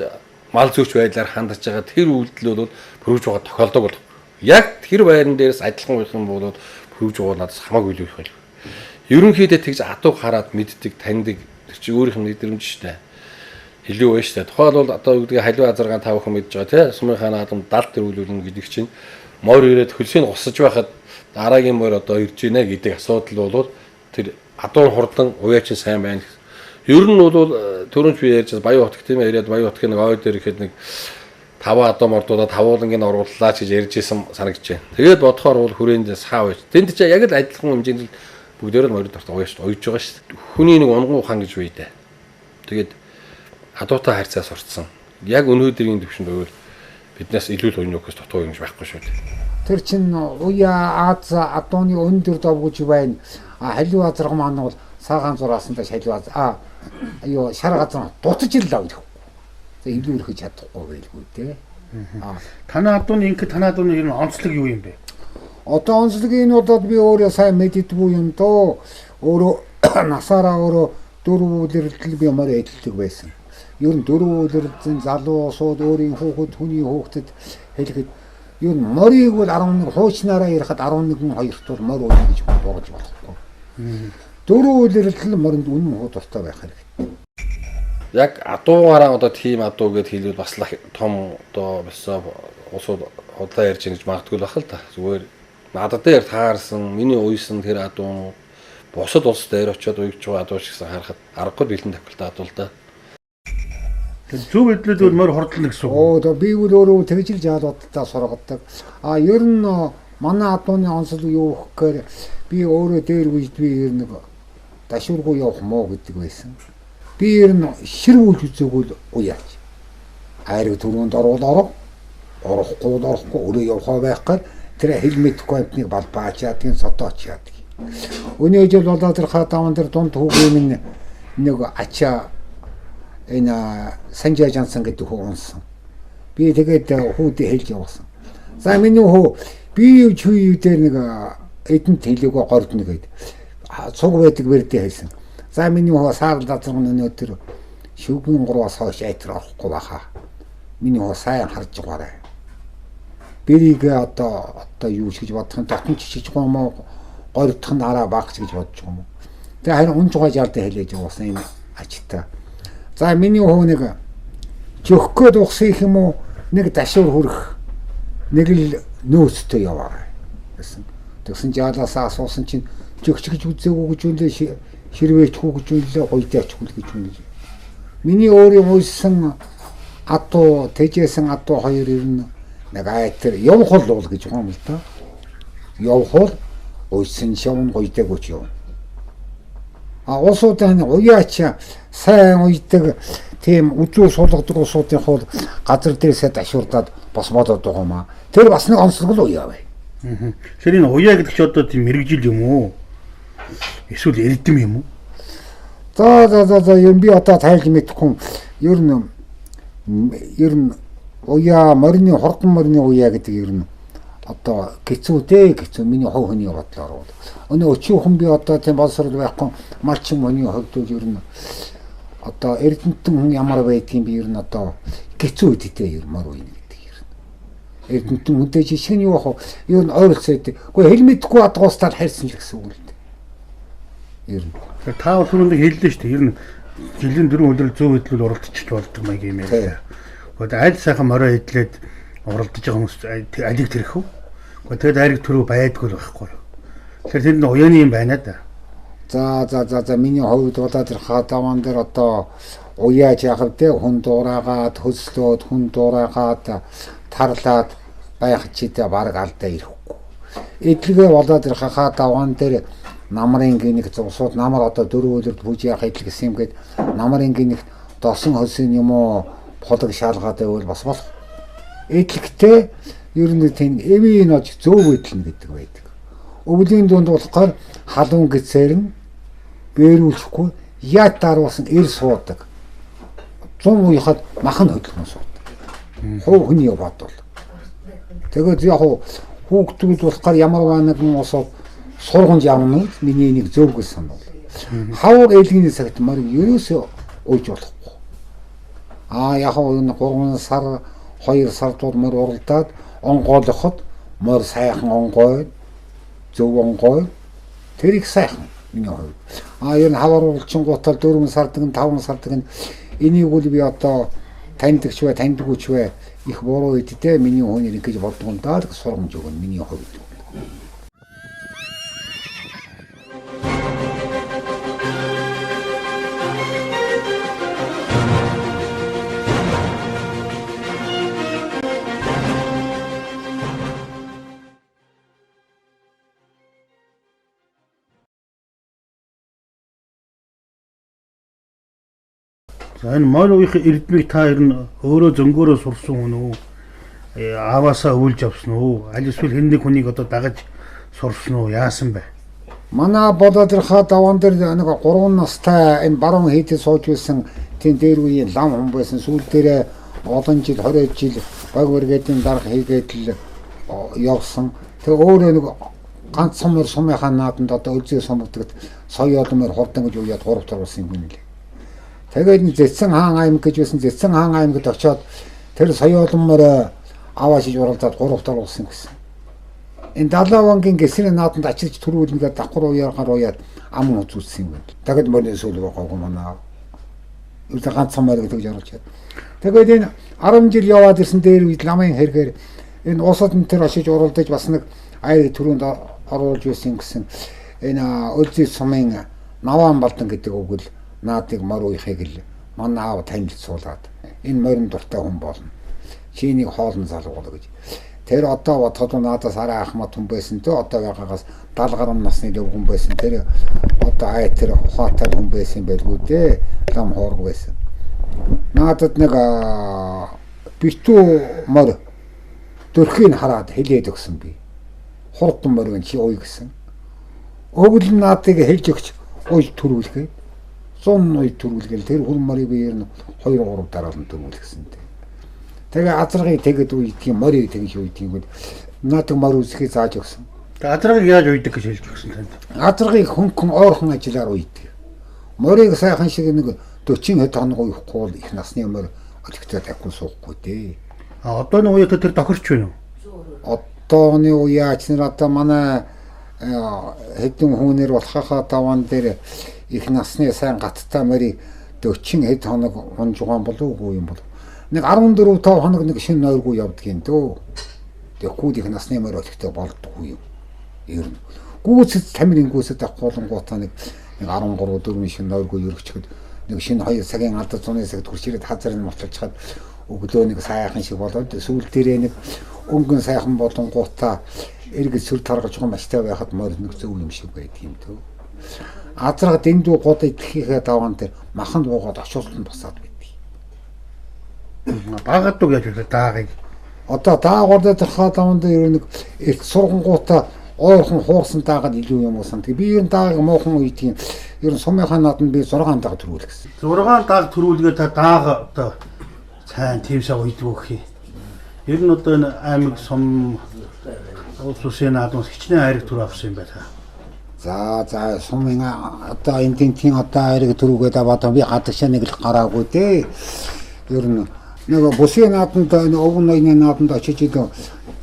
C: мал зүйч байдлаар хандаж байгаа тэр үйлдэл бол бүрж байгаа тохиолдог бол. Яг тэр байран дээрээс адилхан байх юм бол бүрж байгаа надаас хамаагүй илүү их байл. Ерөнхийдөө тэгж адуу хараад мэддэг, таньдаг тэр чинь өөрийнх нь мэдрэмж шүү дээ. Илүү байна шүү дээ. Тухайлбал одоо юу гэдэг халиваа азаргаан тав хүн мэдж байгаа тийм сумынхаа наадам 70 төрүүлүүлнэ гэдэг чинь морь ирээд хөлсийг гусаж байхад дараагийн морь одоо ирж гинэ гэдэг асуудал бол тэр адуун хурдан уяачин сайн байна. Ер нь бол түрүүнч би ярьж Баян хотг тийм яриад Баян хотгийн нэг ой дээр ихэд нэг 5 адуу мордуудаа тавуулангийн орууллаа гэж ярьж исэн санагдаж байна. Тэгээд бодохоор бол хүрээнд саа байж. Тэнд чи яг л адилхан хэмжээнд бүгдээр нь морид дорт уяж байгаа шүү дээ. Хүний нэг унган ухаан гэж үе дээ. Тэгээд адуутай харьцаа сурцсан. Яг өнөөдрийн төвшөнд бол биднээс илүү л өнөөхөөс дутуу юм байхгүй шүү дээ.
B: Тэр чин уяа аз адууны өндөр довгож байна. Халиваа азарга маань бол саагаан зураасан дэ халиваа юу шар газар дутаж ирлээ гэх. За илүү өрхөж чадахгүй байлгүй те.
E: Танаа адууны ингээд танаа адууны ер нь онцлог юу юм бэ?
B: Одоо онцлогийн удаад би өөрөө сайн мэддэггүй юм доо. Өөрөө насаараа өөрөө дөрөв үлрэлтэл би мөр эдэлдэг байсан. Ер нь дөрөв үлрэлтэн залуусууд өөрийн хүүхэд хүний хүүхдэд хэлэхэд ер нь морийг бол 11 хуучнаараа ярихад 11 2 тур мор ууна гэж бодож болохгүй. Дөрөв үлрэлтэл моринд үнэн хуу тустай байх хэрэгтэй.
C: Яг адуугаараа одоо тийм адуу гэд хэлвэл бас том одоо босоо усууд худлаа ярьж ингэж магадгүй байх л та. Зүгээр надад дээр таарсан миний уйсан тэр адуу бусад улс дээр очиод уйж байгаа адуу шигсэн харахад аргагүй бэлэн тавхилтай адуу л да.
E: Зөв хэдлээд бол морь хордлоно гэсэн үг.
B: Одоо би бол өөрөө тэгжил жаалуудтай сургадаг. Ер нь манай адууны онцлог юу гэхээр би өөрөө дээр үйд би ер нь дашуургүй явах мó гэдэг байсан. Би ер нь ширүүлж үзээгүй уяач. Айрыг түрүүнд оруулаад орохгүй өөрөө явахаа байх гал тэр хэлмэтгэхгүй амтныг балбааж яадаг содооч яадаг. Өнөө жил болоод тэр хатаан дээр дунд хүүгийн минь нэг ачаа энэ Санжаа Жансан гэдэг хүү унсан. Би тэгээд хүүдээ хэлж явсан. За миний хүү би юу ч юу дээр нэг эдэнт хэлээгөө гордно гээд цуг байдаг бэрдээ хэлсэн. За миний хүү саар лазаргын өнөөдөр шүгэн 3-аас хойш айтар орохгүй баха. Миний хүү сайн харж байгаарай. Бэрийг одоо юу ч гэж бодох нь татан чичиж гомоо гордох нь араа багч гэж бодож байгаа юм. Тэгээ харин унжгаа жаалдаа хэлээж явуулсан юм ачтаа. За миний хүү нэг жөх гээд ухсан юм уу нэг дашуур хүрэх нэг л нөөцтэй яваарай гэсэн. Тэгсэн жаалаасаа асуусан чинь жөгч гэж үзээгүй гэж үлээ ширвэчгүй гэж үлээ гойдаач хүл гэж үлээ. Миний өөрийн уйсан атуу тэжээсэн атуу хоёр ирнэ нэг айтер явхол бол гэж юм л да. Явхол уйсан шавн гойдаагүй ч юм. Улсуудын уяач сайн уйдаг тийм үзүү суулгадаг улсуудын хол газар дээрсээ дашуурдаад бас бодоод байгаа юм аа. Тэр бас нэг онцлог уяа бай.
E: Тэр энэ уяа гэдэг чи одоо тийм мэрэгжил юм уу? Эсвэл эрдэм юм уу? За
B: юм би одоо тайлж мэдэхгүй. Ер нь уяа морины хурдан морины уяа гэдэг ер нь одоо гэцүү миний хов хүний бодлоор бол. Өнөө өчүүхэн би одоо тийм боловсрол байхгүй малчин хүний хувьд ер нь одоо эрдэнтэн хүн ямар байдгийг би ер нь одоо гэцүү үдтэй ер мөр үе гэдэг ер нь. Эрдэнтэн хүнтэй жишг нь юу ах вэ? Ер нь ойролцоод. Гэхдээ хэлмэдгүй адгуустаар хайрсан л гэсэн үг л дээ. Ер нь.
E: Та түрүүнд хэллээ шүү дээ. Ер нь жилийн 4 өдрөл 100 хэдлүүл уралдчих болдог маяг юм яа. Гэхдээ аль сайхан морой идлээд уралдаж байгаа хүмүүс алиг тэрх үү? Тэгээд айраг төрөө байдгүй л байхгүй юу. Тэгэхээр тэр уяаны юм байна да.
B: За миний хувьд болоод тэр хатаван дээр одоо уяаж яхав те хүн дураагаад хөслөөд хүн дураагаад тарлаад байх чидэ баг алдаа ирэхгүй. Эдлэгээ болоод тэр хатаван дээр намрын гинэг зурсууд намар одоо 4 өдөрт бүж яах идэл гэсэн юм гээд намрын гинэг досон хөсөн юм уу полог шаалгаад байвал бас болох. Эдлэгтэй ер нь тийм эвийн ож зөв идэлнэ гэдэг байдаг. Өвлийн дунд болохоор халуун гэцээр нь бэрүүлэхгүй яат даруусан эр суудаг. 100 уяхад махан хөдлөн суудаг. Хуу хүний бодвол. Тэгээд яг хүүхдүүд болохоор ямар нэг усууд сургамж явна миний нэг зөв гэсэн санал. Хавар ээлгийн цагт мөр ерөөсөө ууж болохгүй. Яг энэ 3 сар 2 сар мөр уралдаад онгойлоход мөр сайхан онгой зөв онгой тэр их сайхан миний хувьд. Энэ хавар уралчингуудаа 4 сардаг 5 сардаг энийг бол би одоо таньдагч бай таньдагч бай их буруу идтэй миний хүний ингэж боддог юм даа сургамж өгнө миний хувьд.
E: За энэ морь уухийн эрдмийг та ер нь өөрөө зөнгөөрөө сурсан хүн үү? Ааваасаа өвлж авсан уу? Аль эсвэл хэн нэг хүнийг одоо дагаж сурсан уу? Яасан бэ?
B: Манай болоод ирэх даван дээр нэг 3 настай энэ баруун хийдэд сууж байсан тийм дээр үеийн лам хүн байсан. Сүүл дээрээ олон жил 20 жил баг үргээдийн дарга хийгээд л явсан. Тэгээ өөрөө нэг ганцхан мөр сумынхаа нааданд одоо үлзээ сумдагт соёолмөр хурдан гэж уяад 3 тар болсон юм байна лээ. Тэгээд Зэцэн хаан аймаг гэж байсан Зэцэн хаан аймагт очиод тэр соёолмор аваашиж уралдаад 3 тар болсон гэсэн. Энэ Далавангийн гэсрийн нааданд очиж төрүүлнгээд давхар уяаргаар уяад ам үзүүлсэн юм байна. Дахид мөрний сүүл байгаагүй манай. Үлдээ ганцхан морь гэж оруулж чад. Тэгээд энэ 10 жил яваад ирсэн дээр үед ламын хэрэгээр энэ уусад энэ төр очиж уралдаж бас нэг аяр төрөнд оруулж байсан гэсэн. Энэ үлзий сумын Наваан Балдан гэдэг үг л наадыг мор уяхыг л манай аав танилцуулаад энэ морин дуртай хүн болно. Чинийг хоолн залгуул гэж. Тэр одоо бодоход надаас арай ахмад хүн байсан тэ одоогоогоос 70 гаруй насны löв хүн байсан. Тэр одоо айтер ухаатай хүн байсан байлгүй дээ. Лам хоорг байсан. Надад нэг битүү мор дөрхийг хараад хэлээд өгсөн би. хурдан морин чи ой гэсэн. Өгөл наадыг хэлж өгч ой төрүүлгээ. 100 ой төрүүлгээл тэр хүн морийг биеэр нь 2 3 дараа нь төрүүлгэсэнтэй. Тэгээ азаргыг тэгэд үйдгийг морийг тэгж үйдгийг наадаг мор үсхий зааж өгсөн.
E: Тэгээ азаргыг яаж үйдэг гэж хэлж өгсөн танд?
B: Азаргыг хөнгөн ойрхон ажиллаар үйдэг. Морийг сайхан шиг нэг 40 хэд хоног уухгүй бол их насны мор олигтой тавьхгүй суухгүй дээ.
E: А одооны үед тэр тохирч байна уу?
B: Одооны үеач нар одоо манай хэдэн хүнээр болохоо таван дээр их насны сайн гаттай морийг 40 хэд хоног унж байгаа болов уу юм бол нэг 14 5 хоног нэг шинэ нойргүй явдгийн дөө. Тэгэхгүй их насны морь олигтой болдгүй юм. Ер нь гүйцэд тамирын гүйцэд авахгүйнгуудаа нэг 13 4 шинэ нойргүй өргөчөд нэг шинэ 2 цагийн алдаа 100 цагт хурц ирээд хазар нь мулчаад өглөө нэг сайхан шиг болоод сүүл дээрээ нэг өнгөн сайхан болонгуудаа эргэж сүр таргаж байгаа маштай байхад морь нэг зөв юм шиг байдаг юм дөө. Азраг дэндүү год идэхийнхээ даваан дээр маханд буугаад очиулсан басаад байдгийг.
E: Багаддаг яаж вэ даагыг?
B: Одоо даагууд тэрхаа даваан дээр нэг эрт сургангуудаа ойрхон хуурсан даагаад илүү юм уусан. Тэгээ би энэ даагийг муухан үйдгийн ер нь сумынхаа надад би 6 дааг төрүүлэх гэсэн.
E: 6 дааг төрүүлгээ та даага одоо сайн төвсөө үйдэг өгөх юм. Ер нь одоо энэ аймаг сум улс үсгийн наадмаас хичнээн айраг төр авсан юм байна.
B: За сумын одоо энэ тентийн одоо айраг төрүүгээд аваад би гадагшаа нэг л гараагүй дээ. Ер нь нэг бүсгийн наадманд энэ овн ноёны наадманд очиж идэв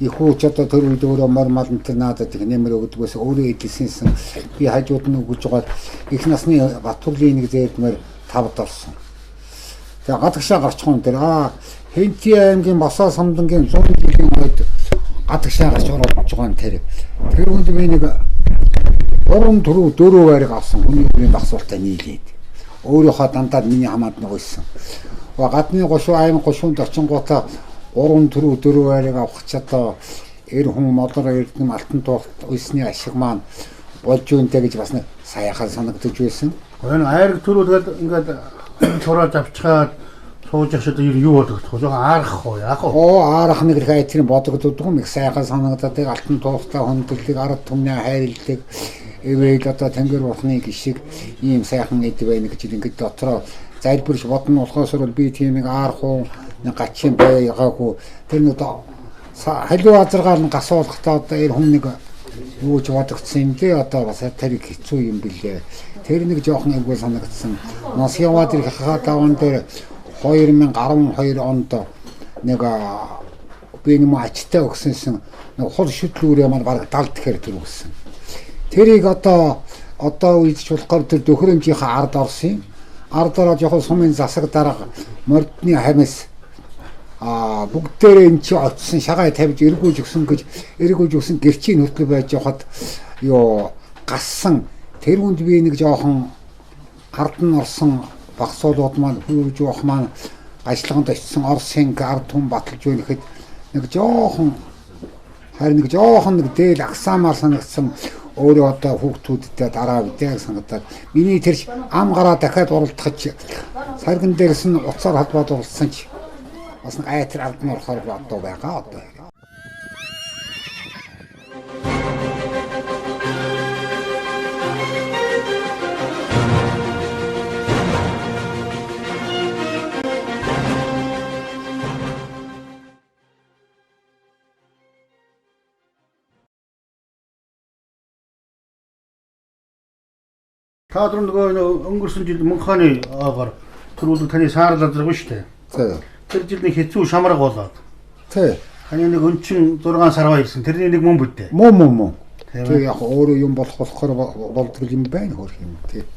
B: их хүч одоо тэр үед өөрөө мор малнт наадад их нэмэр өгдөгөөс өөрөө эдэлсэнсэн би хажууд нь өгж байгаа их насны Батүрлийн нэг зээлмэр 5 орсон. Тэгээ гадагшаа гарчихсан дээр Хэнти аймгийн Басаа самдангийн 100 жилийн үед гадагшаа гарч ороод байгаа нь тэр. Тэр үед би нэг 3 4 байрыг авсан хүний бүрийн багсуултаа нийлээд өөрийнхөө дандаад миний хамаад нэг байсан. Гадны гошуу аймаг гошуунд очингуудаа 3 4 байрыг авах ч одоо эр хүн модор эрдэм алтан туурт уйсны ашиг маань болж үнтэй гэж бас нэг саяхан санагдаж байсан.
E: Энэ айраг төрүүлгээд ингээд тураад авчихад сууж ахшаад юу бодох вэ? Жоохон аарах уу? Яах вэ?
B: Аарах нэг их айтрын бодогддог юм их сайхан санагдаад алтан тууртаа хөндлөг ард түмний хайрладаг эвээл одоо тэнгэр бурхны гişиг ийм сайхан эд байна гэж ингээд дотроо залбирч бодно болохоос би тийм нэг аарах уу нэг гачин байгаагүй тэр нэг халуу азаргаар нь гасуулгахдаа одоо энэ хүн нэг юу ч бодогдсон юм дээ одоо бас тэр хэцүү юм билээ тэр нэг жоохон эвгүй санагдсан нас яваад ирэх хатааван дээр 2012 онд нэг би нэг ачтай өгсөнсөн нэг хол шүтлүүрээ маань бараг 70 тэгэхээр төрүүлсэн тэрийг одоо үеч болохоор тэр дөхрөмжийнхээ ард орсон юм ардаараа жоохон сумын засаг дарга мордны хамис бүгдээрээ энэ чи очсон шагаа тавьж эргүүлж өгсөн гэж эргүүлж өгсөн гэрчийн хөтлөв байж явахад ёо гассан тэр хүнд би нэг жоохон ард нь орсон багсуулууд маань хөрвж явах маань ажлаганд очсон Орсын ард түмэн баталж байхад нэг жоохон харин нэг жоохон нэг дээл агсаамаар санагдсан өөрөө одоо хүүхдүүдтэй дараа үдээ санагдаад миний тэрч ам гараа дахиад уралдахч сарган дээрс нь уцаар холбоод уралдсан ч бас нэг айтар ард нь орохоор боддог байгаа одоо.
E: Та нөгөө өнгөрсөн жил Мөнханы аагаар төрүүлэг таны саар лазраг шүү дээ.
B: Тийм.
E: Тэр жил нэг хэцүү шамраг болоод.
B: Тийм.
E: Таны нэг өнчин 6 сар байсан. Тэрний нэг мөн бүдэ.
B: Мөн. Тэр яг өөрөө юм болохоор болдог юм байна хөрх юм тийм.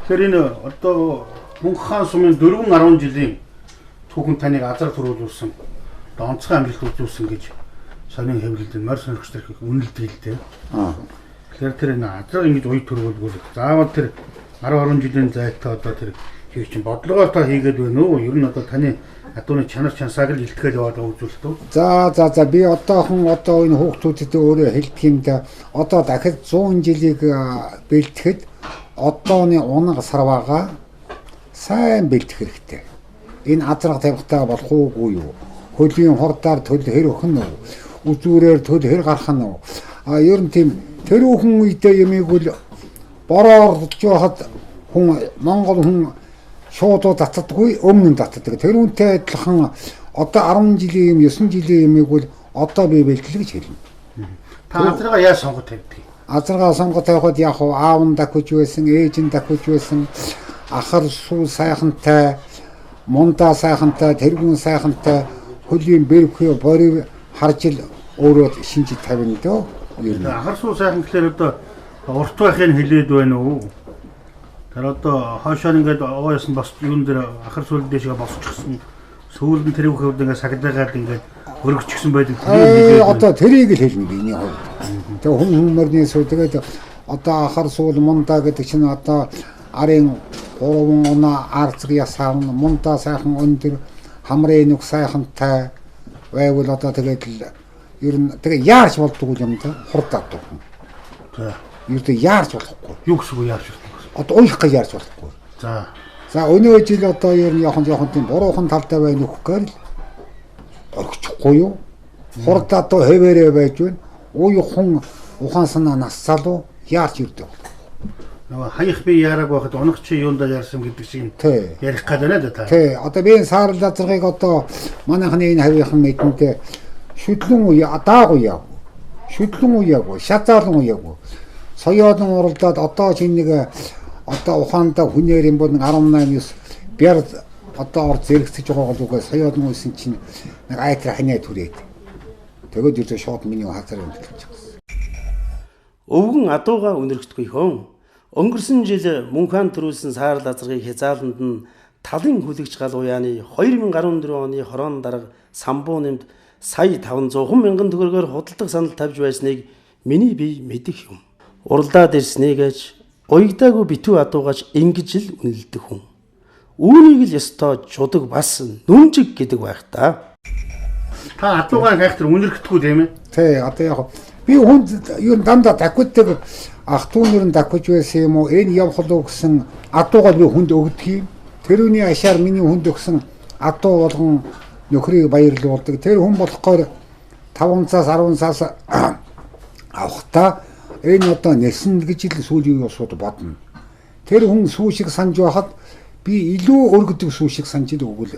E: Тэр энэ одоо Мөнхаан сумын 4-10 жилийн түүхэн таныг азар төрүүлүүлсэн. Донцгой амжилт үзүүлсэн гэж сонин хэвлэлд морь сонирхч тэр үнэлдэг л дээ. Тэгэхээр тэр энэ азар ингэж уй төрүүлгүүл. Заавал тэр 10 жилийн зайтай одоо тэр хийх чинь бодлогоо та хийгээд байна уу? Ер нь одоо таны адууны чанар чансааг л илтгэхэд яваад байгаа үзүүлэлт үү? За
B: би одоохон энэ хүүхдүүдэд өөрөө хэлдэг юм да. Одоо дахид 100 жилийг бэлтгэхэд одооны унаг сарваага сайн бэлтгэх хэрэгтэй. Энэ азраг тавихтаа болох уугүй юу? Хөлийн хурдаар төл хэр өхөн үү? үзүүрээр төл хэр гарах нь уу. Ер нь тийм тэрүүхэн үедээ ямиг бол бороор жоход хүн Монгол хүн шууд татдаггүй өмнө нь татдаг. Тэрүүнтэй адилхан одоо 10 жилийн юм 9 жилийн ямиг бол одоо би бэлтгэл гэж хэлнэ.
E: Та азаргаа яаж сонгож тавьдаг?
B: Азаргаа сонгож тавихад яг аав нь дахиж байсан, ээж нь дахиж байсан, ахар сүү сайхантай, мундаа сайхантай, тэргүүн сайхантай, хөлийн бэрхүү борив харж ил өөрөө шинжиж тавина дөө.
E: Ахар сүү сайхан гэхэлэр одоо урт байхыг хэлээд байна уу? Тэр одоо хоошоор ингээд оогоос нь бас юун дээр ахар сүүл дэшгээ босчихсон. Сүүл нь тэрийг хөвд ингээд сагдаагаад ингээд өргөчсөн байдаг.
B: Одоо тэрийг л хэлнэ би энэ хувьд. Тэгээ хүн мөрний сүү тэгээд одоо ахар сүүл мундаа гэдэг чинь одоо арын 3 оноо арцг ясаан мундаа сайхан өндөр хамрын нүх сайхантай байвал одоо тэгээд л ер нь тэгээ яарч болдгоо юм да хурдаад байна.
E: За.
B: Юу гэдэг яарч болохгүй.
E: Юу гэсэн үг яарч болохгүй.
B: Одоо уйлах гэж яарч болохгүй.
E: За.
B: За өнөө жил одоо ер нь яхан тийм буруухан талтай байна үхэхээр л орчихгүй юу. Хурдаад одоо хэвээрээ байж байна. Ууй хүн ухаан санаа нассалуу яарч ирдэг.
E: Нөгөө хаях би яараг байхад унах чи юундаа яарсан гэдэг шиг ярих гал байна да та.
B: Тий. Одоо би энэ саарл лазаргыг одоо манайхны энэ хавийнхан мэдэндээ шүтлэн уу даагүй яав. Шүтлэн уу яав. Шатаалан уу яав. Соёолон уралдаад одоо чинь нэг одоо ухаандаа хүнээр юм бол 18-9 бяр одоо орд зэрэгцэж байгаа гол үгээ соёолон үйсэн чинь нэг айтра ханаа түрээд. Тэгвэл юу ч шууд миний хазар өмдөлж байгаа.
A: Өвгөн адууга үнэрхтгүй хон. Өнгөрсөн жил мөн хаан төрүүлсэн саарл азаргыг хязааланд нь талын хүлэгч гал уяаны 2014 оны хорон дарга самбуу нэмд сая 500 мянган төгрөгөөр худалдах санал тавьж байсныг миний бие мэдэх юм. Уралдаад ирснийг аж уягдаагүй битүү адуугаач ингэж л үнэлдэг хүн. Үүнийг л ёстой жудаг бас нүмжиг гэдэг байх та.
E: Та адуугаа хайхтар үнэрхтгүй тийм ээ?
B: Тий, одоо яг би хүнд юу дандаа такууддаг ах түүнэр нь такууж байсан юм уу? Энэ явах уу гэсэн адуугаа би хүнд өгдөг юм. Тэрүүний ашаар миний хүнд өгсөн адуу болгон нөхрийг баярлуулдаг. Тэр хүн болохоор 5 цаас 10 цаас авахта энэ одоо нэсэн гэж л сүүлийн усууд бодно. Тэр хүн сүү шиг санаж байхад би илүү өргөдөг сүү шиг санаж өгвөл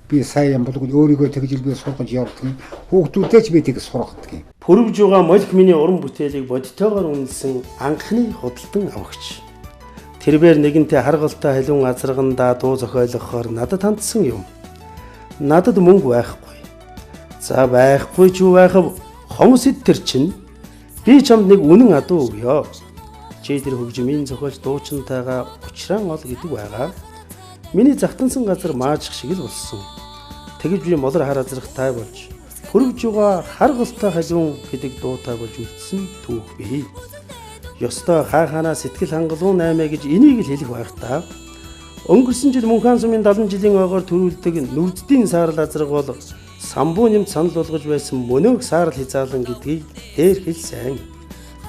B: би сайн юм болгүй өөрийгөө тэгж би сургаж явдаг. Хүүхдүүдээ ч би тэг сургадаг юм.
A: Пүрвж байгаа молх миний уран бүтээлийг бодитоогоор үнэлсэн анхны худалдан авагч. Тэрээр нэгэнтээ харгалтай халуун азаргандаа дуу зохиолгохоор надад хандсан юм. Надад мөнгө байхгүй. За байхгүй ч юу байхав хомсэд тэр чинь би чамд нэг үнэн адуу өгье. Чи тэр хөгжмийн зохиолч дуучинтайгаа учраан ол гэдэг байгаа. Миний захтансан газар маажих шиг л болсон. Тэгэж би молор хар азрахтай болж пүрвж байгаа харгалтай халуун гэдэг дуутай болж үлдсэн түүх бий. Ёстой хааханаа сэтгэл хангалуун наймаа гэж энийг л хэлэх байх та. Өнгөрсөн жил мөн хаан сумын 70 жилийн ойгоор төрүүлдэг нүрддийн саарл азраг бол самбуу нэмд санал болгож байсан мөнөөх саарл хязаалан гэдгийг дээр хэлсэн.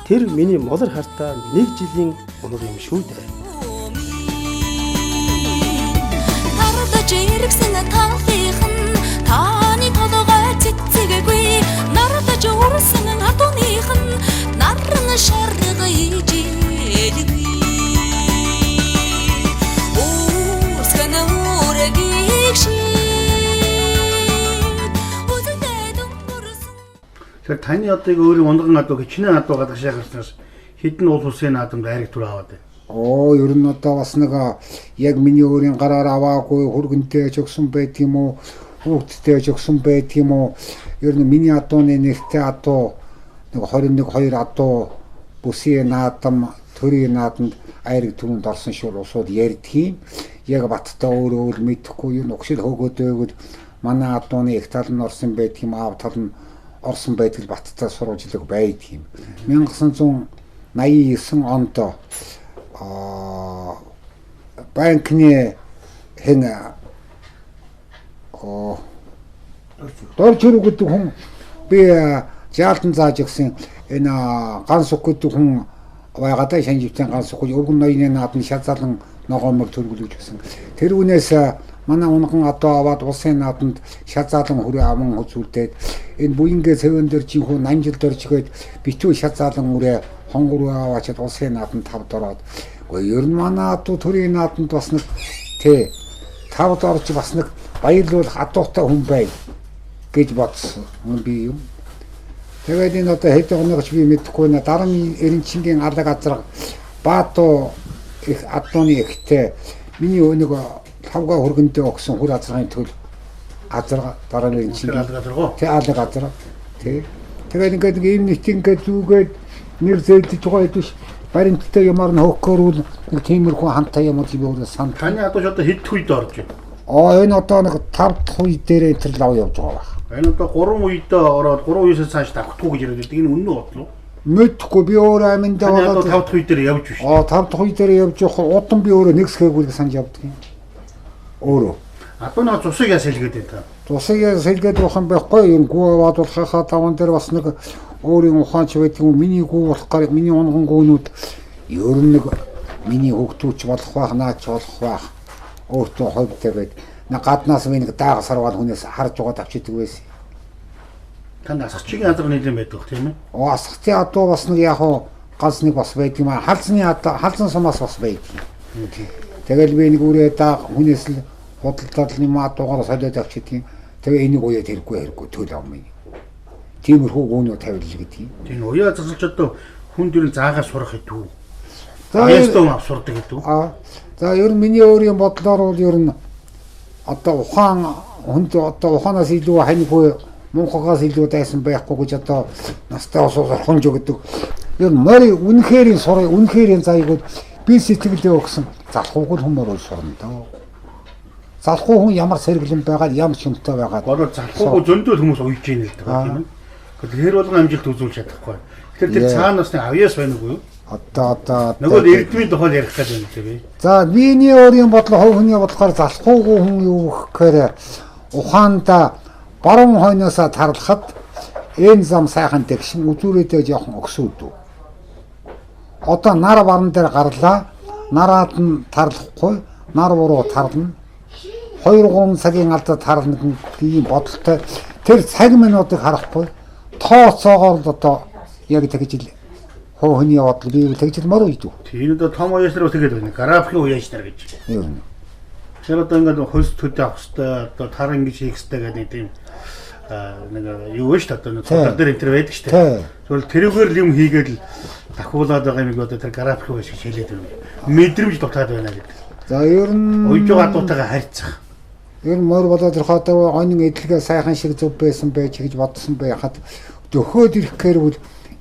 A: Тэр миний молор хартаа 1 жилийн унаг юм шүү дээ.
F: Тардаж иргсэн талхихан таны толгой цэцэгээгүй нардаж урсан хатууныхан нарран шарга ижээлгүй уускана үргийг шиг үзэдэн бүрсэн.
E: Тэр таны одоо өөрийн унган адуу хичнээн адуу гадаг шахарснаас хэдэн уул улсын наадамд айраг түр аваад байна.
B: Ер нь одоо бас нэг яг миний өөрийн гараар аваагүй хөргөнтэй ч өгсөн байт юм уу? Хүүхдтэй ч өгсөн байт юм уу? Ер нь миний адууны нэгтэй адуу нэг 21 2 адуу бүсийн наадам, төрийн наадамд айраг түрүүнд орсон шууд усууд ярьдгийн. Яг баттаа өөрөө л мэдэхгүй юу нөхшил хөөгөөд байвал манай адууны их тал нь орсон байт юм аав тал нь орсон байтал баттаа сурвалжлаг байдгийн. 1989 онд банкны хэн дөрчөр гэдэг хүн би жаалтан зааж өгсөн энэ ганс үг гэдэг хүн байгаадаа шанживтын ганс үг өргөн ноёны наадам шазалан ногоомог төргөлж өгсөн. Тэр үнээс манай унган одоо аваад улсын нааданд шазаалан хүрээ аман үзүүлдээд энэ буингээ цэвэн дээр жинхүү намжил дөржгээд битүү шазаалан үрээ хонгор аваачаад улсын нааданд тавд ороод ер нь манай адуу төрийн нааданд бас нэг тий тавд орж бас нэг баярлуулах адуутай хүн бай гэж бодсон би юм. Тэгээд энэ одоо хэд оногч би мэдэхгүй нэ дараа нь Эренчингийн алаг газар Баатуу их адууны ихтэй миний нэг тавга хөргөндөө өгсөн хүр азрын төл газар дараа нь Эренчингийн алаг газар тий. Тэгээд ингээд ийм нэг ингээд зүгээд нэр зээлдэж байгаа хэдүүш баримттай ямар нь хөөкөрүүл нэг тиймэрхүү хамтаа юм уу би өөрөө сан.
E: Таны адууш одоо хэд үед орж байна?
B: Энэ одоо нэг 5 дахь үе дээр тэр лав явж байгаа байна.
E: Энэ одоо 3 үедээ ороод 3 үеэс цааш давхдаггүй гэж яриад байдаг. Энэ үнэн үү бодлоо?
B: Мэдхгүй би өөрөө аминдаа
E: болоод 5 дахь үе дээр явж биш.
B: 5 дахь үе дээр явж явах удан би өөрөө нэгсгээгүй гэж санаж явдаг юм. Өөрөө.
E: Адууна цусыг яа сэлгээд байна та?
B: Цусыг яа сэлгээд байх юм байхгүй юм. Гүү бадуулахаа таван дээр бас нэг өөрийн ухаанч байдаг юм. Миний гүү болохоор миний унган гүүнүүд ер нь нэг миний хөгтүүч болох байх, наач болох байх. Өөртөө хойдтой байд. Нэг гаднаас нэг даага сарвал хүнээс харж угаад авчидаг байсан.
E: Танд асгчгийн азар нэлээд байдаг тийм ээ?
B: Асгчийн адуу бас нэг яг ганц нэг бас байдаг юм аа. Халзны адуу, халзан сумаас бас байдаг. Тэгэл би нэг үрээ дааг хүнээс л худалдаад юм адуугаар солиод авчидаг. Тэгээ энийг уяа хэрэггүй төл амын. Тиймэрхүү гүнөө тавилал гэдэг юм.
E: Тийм уяа засалч одоо хүн дөрөв заагаар сурах хэдүү. Аястом авсурдаг гэдэг.
B: За ер нь миний өөрийн бодлоор бол ер нь одоо ухаан хүнд одоо ухаанаас илүү ханигүй мунхагаас илүү дайсан байхгүй гэж одоо настай усуус орхонж өгдөг. Ер нь морь үнэхэрийн сурыг үнэхэрийн зайгууд би сэтгэлдээ өгсөн залхууг хүмүүс бол сурна даа. Залхуу хүн ямар сэргэлэн байгаад ямар шүнтэй байгаад.
E: Бодол залхууг зөндөл хүмүүс уйж ийн л дээ. Тэгэхээр болгон амжилт үзүүлж чадахгүй. Тэгэхээр тэр цаанаас нэг авьяас байна уу? Одоо нөгөө эрдмийн тухай ярих гэж байна тийм. За
B: миний өөрийн бодлоо хувь хүний бодлохоор залхуугүй хүн юу гэхээр ухаанда баруун хойноосоо тарлахад энэ зам сайхан тэгшин үзүүрээдээ жоохон өксөөдөө. Одоо нар баран дээр гарлаа. Нараад нь тарлахгүй, нар буруу тарлна. 2-3 цагийн алдаа тарлна ийм бодолтой. Тэр цаг минутыг харахгүй тооцоогоор л одоо яг тэгж ил хооны бодол бий тэгж мөр үйдүү.
E: Тийм одоо том уяаснаар тэгээд байна. Графикийн уяаснаар гэж.
B: Ер нь.
E: Тэр одоо ингээд хөлс төдөө авах хэвээр одоо тар ингэж хийх хэвээр гэдэг тийм нэг юу вэ шүү дээ. Одоо цогцол дээр энэ төр байдаг шүү дээ. Тэгвэл тэрүүгээр юм хийгээд л дахиулаад байгаа юм одоо тэр график уяас гэж хэлээд байна. Мэдрэмж дутаад байна гэдэг.
B: За ер нь
E: уйж байгаа адуутайгаа харьцах.
B: Ер нь мөр болоод ирэх одоо онын эдлэгээ сайхан шиг зөв байсан байж гэж бодсон байхад дөхөөд ирэхээр бол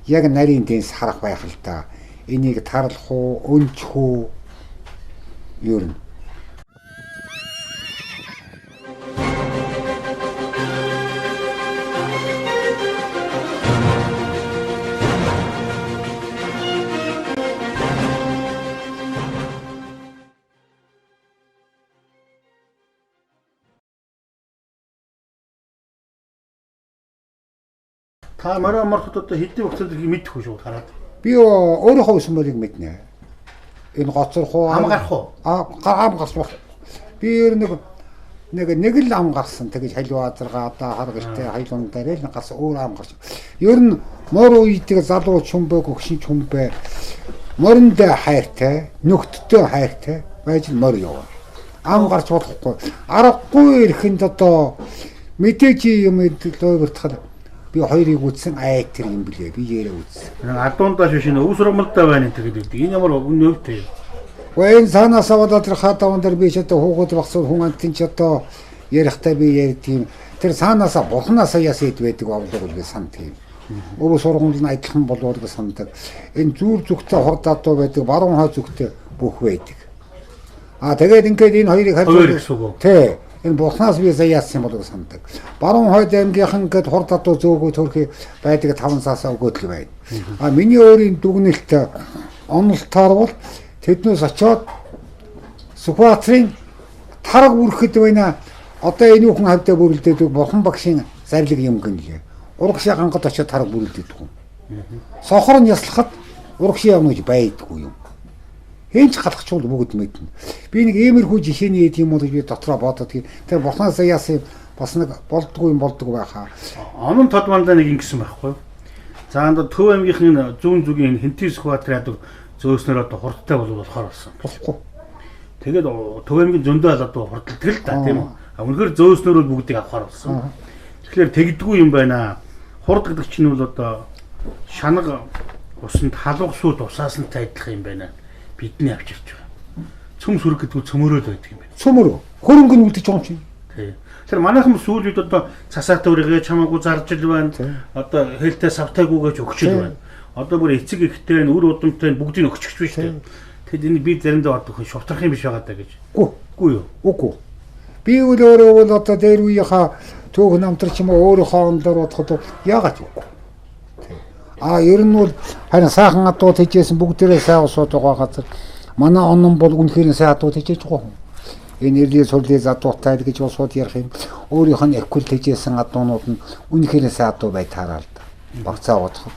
B: яг нарийн дэнс харах байх л да. Энийг тарлах уу, өнчих үү ер нь.
E: Та мараа мартад одоо хэдийн хугацаанд мэдхгүй шүү хараад.
B: Би өөрийнхөө усан мөрийг мэднэ. Энэ гоцорх уу
E: ам гарах уу?
B: Ам гарах. Би ер нэг л ам гарсан. Тэгэж халиу азарга одоо хар гэртээ хайлуун дээр л гарсан өөр ам гарсан. Ер нь мор үйдэг залуу чумбэ гөгшин чумбэ моринд хайртай, нөхдөдөө хайртай байж мор яваа. Ам гарч болохгүй. Аргагүй ирэхэнд одоо мэдээж юм лойвертахад би хоёрыг үзсэн тэр юм блэ би ярэ үзсэн.
E: Адуундаа шишин өв сургамалтай байна гэдэг. Энэ ямар өвтэй.
B: Гэн санаас аваад тэр хатаан дээр би ч одоо хүүхэд багсуу хүн амтэн ч одоо ярихтаа би ярьдیں۔ Тэр санаас бурхнаас ясэд байдаг авлага би санд тийм. Өв сургамал нь адилхан болоод гэж сандаг. Энэ зүүр зүгтээ хордаатуу байдаг, баруун хой зүгтээ бүх байдаг. Тэгээд ингээд энэ хоёрыг харьцуулах. Тий. Энэ бурхнаас би яасан болов сандаг. Баруун хойд аймгийнхан гээд хордатуу зөөгөө төрхий байдаг 5 саасаа өгөөд л байна. Миний өөрийн дүгнэлт онолтоор бол тэднээс очоод Сүхбаатарын тараг үрхэд байна. Одоо энэ хүн хавьдаа бүрэлдээд бурхан багшийн зарлиг юм гэнэ. Урагшаа гангад очоод тараг бүрэлдээд хүн. Сохор нь яслахад урагшаа явна гэж байдгүй юм. Хэн ч галахчул бүгд мэднэ. Би нэг иймэрхүү жишээний хэд юм уу гэж би дотроо бодод. Тэр бурхнаас яасан бас нэг болдгоо юм байхаа.
E: Онон тод мандаа нэг ингэсэн байхгүй. За энэ Төв аймгийнхын зүүн зүгийн Хэнтис Скватрын адаг зөөснөр одоо хурдтай болохоор болсон.
B: Болохгүй.
E: Тэгээд Төв аймгийн зөндөө одоо хурдтай л та тийм үү. Үнэхээр зөөснөрөө бүгдийг авахар болсон. Тэгэхээр тэгдэггүй юм байна. Хурд гэдэг чинь бол одоо шанаг усанд халуун сууд усаасантай адилхан юм байна. Бидний авчирч байгаа. Цөм сүрэг гэдэг цөмөрөөд байдаг юм байна.
B: Цөмөрөө. Хөрөнгө нь үлдэж байгаа юм чинь.
E: Тийм. Тэр манайхан сүүл үед одоо цасаатай үргээ чамаагүй зарж ил байна. Одоо хэлтэй савтайгүйгэж өгчл байна. Одоо бүр эцэг ихтэй үр удамтай бүгдийг өгчихч биш үү? Тэгэд энэ би заримдаа одоо шувтрах юм биш байгаа даа гэж.
B: Үгүй
E: юу?
B: Үгүй. Би өөрөө бол одоо дээр үеийнхаа төөх намтар ч юм уу өөрийнхөө онлоор бодоход яагаад үгүй. Ер нь бол харин сайхан адууд хийжсэн бүгдээрээ сайн усууд байгаа газар манай онон бол үнэхээр сайн адууд хийж байгаа. Энэ нэрлээ сүлээ задуутай гэж усууд ярих юм. Өөрийнх нь эквал хийжсэн адуунууд нь үнэхээр сайн адуу бай таараа л да. Багцаа бодоход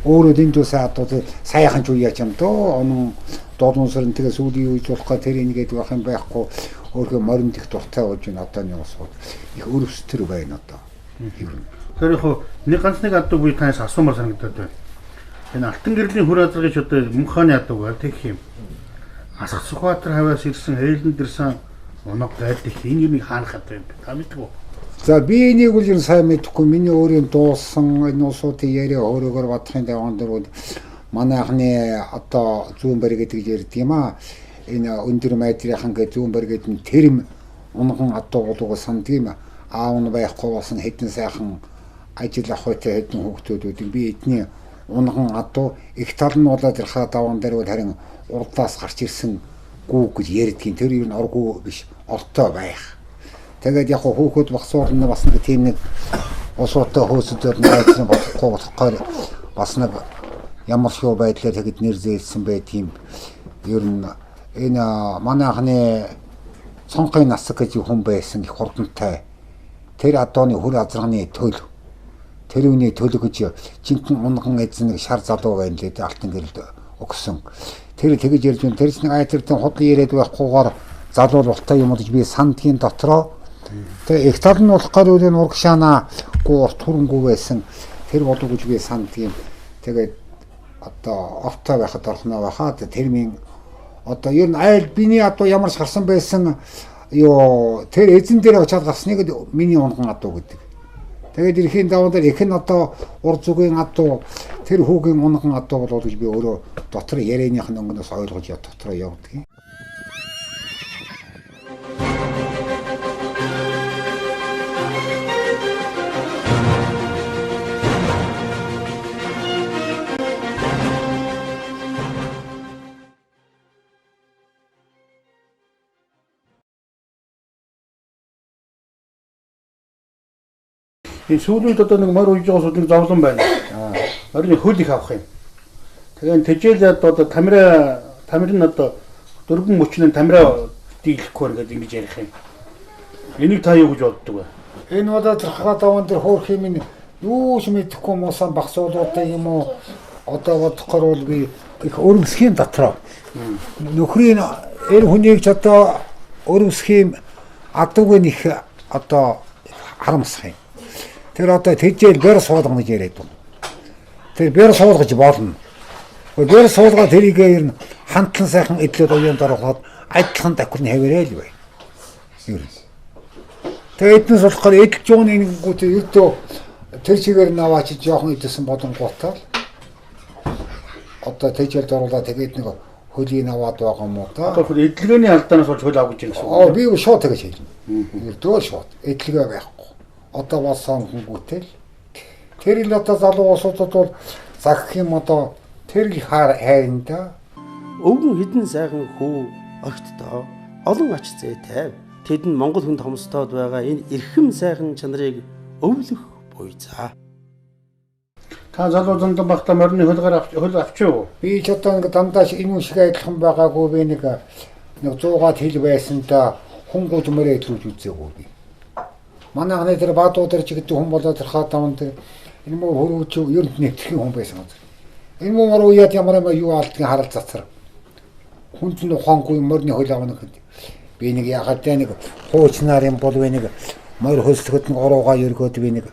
B: өөрөө дэндүү сайн адууд саяхан ч үеяч юм дөө онон доолонсорн тэгээ сүүлийн үед болох тэр ингээд байх юм байхгүй өөрөө моринд их дуртай болж байна одооны усууд их өрөвстөр байна одоо. Ер нь
E: тэр яг нэг ганц нэг адуу би танаас асуумаар санагдаад байна. Энэ Алтан гэрлийн хөр азаргаж одоо Мөнханы адуу гэх тийм. Асах Сүхбаатар хаваас ирсэн Ээлэнд ирсэн оног байдаг. Энэ юу нэг хаанах адуу юм бэ? Та мэдгүй үү?
B: За би энийг үл ер нь сайн мэдэхгүй. Миний өөрийн дуусан энэ усуудын яриа өөрөөр бодохын даваан дээр манай анхны одоо зүүн барь гэдэг ярьд юм аа. Энэ өндөр майдрынхан гэж зүүн барь гэдэг нь тэрм унган адуу болов санд юм аа. Аав нь байхгүй болсон хэдэн сайхан ажил ахуйтай хэдэн хүүхдүүд би эдний унган адуу их тал нь болоод ирэх даваан дээр бол харин урдаас гарч ирсэн гүү гэж ярьдгийн тэр ер нь оргуу биш ортой байх. Тэгээд яг хүүхэд багсуурн бас нэг тийм нэг усуутай хөөсөдөд найзны болохгүй болохгүй бас нэг ямар шоу байдлаар тэгэд нэр зээлсэн бай тийм ер нь энэ манай анхны цонхын насаг гэж хүн байсан их хурдантай тэр адууны хөр азарганы төлөв тэр үний төлөв гэж жинхэнэ унган эзэн нэг шар залуу байна лээ Алтан гэрэлд өгсөн тэр тэгэж ярьж байна тэр чинь айтердын худлын яриад байхгүйгээр залуу болтой юм гэж би сандгийн дотроо тэгээ их тал нь болохоор үл энэ урагшаана гуурт хөрөнгөө байсан тэр болов гэж би сандгийн тэгээд одоо ортой байхад орхноо байхаа тэрмийн одоо ер нь айл биний адуу ямар ч гарсан байсан ёо тэр эзэн дээр очиад гарсныг миний унган адуу гэдэг. Тэгээд эрхийн даван дээр их нь одоо ур зүгийн адуу тэр хүүгийн унган адуу болов гэж би өөрөө дотор ярианых нь өнгөнөөс ойлгож дотроо явдаг.
E: Энэ сүүлийн одоо нэг морь ууж байгаа сууд зовлон байна. Орны хөл их авах юм. Тэгээд тэжээл одоо тамир нь одоо дөрвөн мөчнөө тамираа дийлэхгүй гэдэг ингэж ярих юм. Энийг та юу гэж боддог вэ?
B: Энэ удаа тэрхаа даван дээр хөөх юм юу ч мэдэхгүй муусан багсуулуудаа юм уу одоо бодохоор бол би их өрөвсхийн дотроо нөхрийн эр хүнийг ч одоо өрөвсхийн адууг их одоо харамсах юм. Тэр одоо тэжээл бэр суулгана гэж яриад байна. Тэр бэр суулгаж болно. Бэр суулгаа тэрийг ер нь хамтлан сайхан эдлээд уянд ороход адилхан давхар нь хэвээрээ л бай. Ер нь. Тэгээд эднээс болохоор эдэлж байгаа нэггүүд ердөө тэр чигээр наваач жоохон идэсэн бодонгуудаа одоо тэжээлд оруулаад тэгээд нэг хөлийн аваад байгаа юм уу та.
E: Одоо эдлгээний алдаанаас болж хөл авах гэж байна.
B: Би шууд тэгэж хэлнэ. Ердөө шууд эдлгээ байхгүй. Одоо болсон хөнгүүтэл тэр л одоо залуу усуудад бол загх юм одоо тэр л хайранда
A: Өвгөн хідэн сайхан хүү огтдоо олон ач зээтэй. Тэд нь Монгол хүн томстоод байгаа энэ эрхэм сайхан чанарыг өвлөх буйцаа.
E: Та залуу зандан багтаа морины хөл авчив.
B: би ч одоо нэг дандаа энэ шиг адилхан байгаагүй би нэг 100-аад хил байсан та хунгууд мөрөө идлүүлж үзээгүй би. Манай анхны тэр баадууд тэр чигт хүн болоод тэрхаа даван тэр энэ мөр хөрөөч ер нь нэгтгэх хүн байсан. Энэ мөр уяад ямар юм юу алдгийг харал цацар. хүнд нь ухаангүй морины хөл авна гэхэд би нэг ягаад тэ нэг хуучнаар юм бол би нэг морь хөлсгөд нэг ороогаа өргөөд би нэг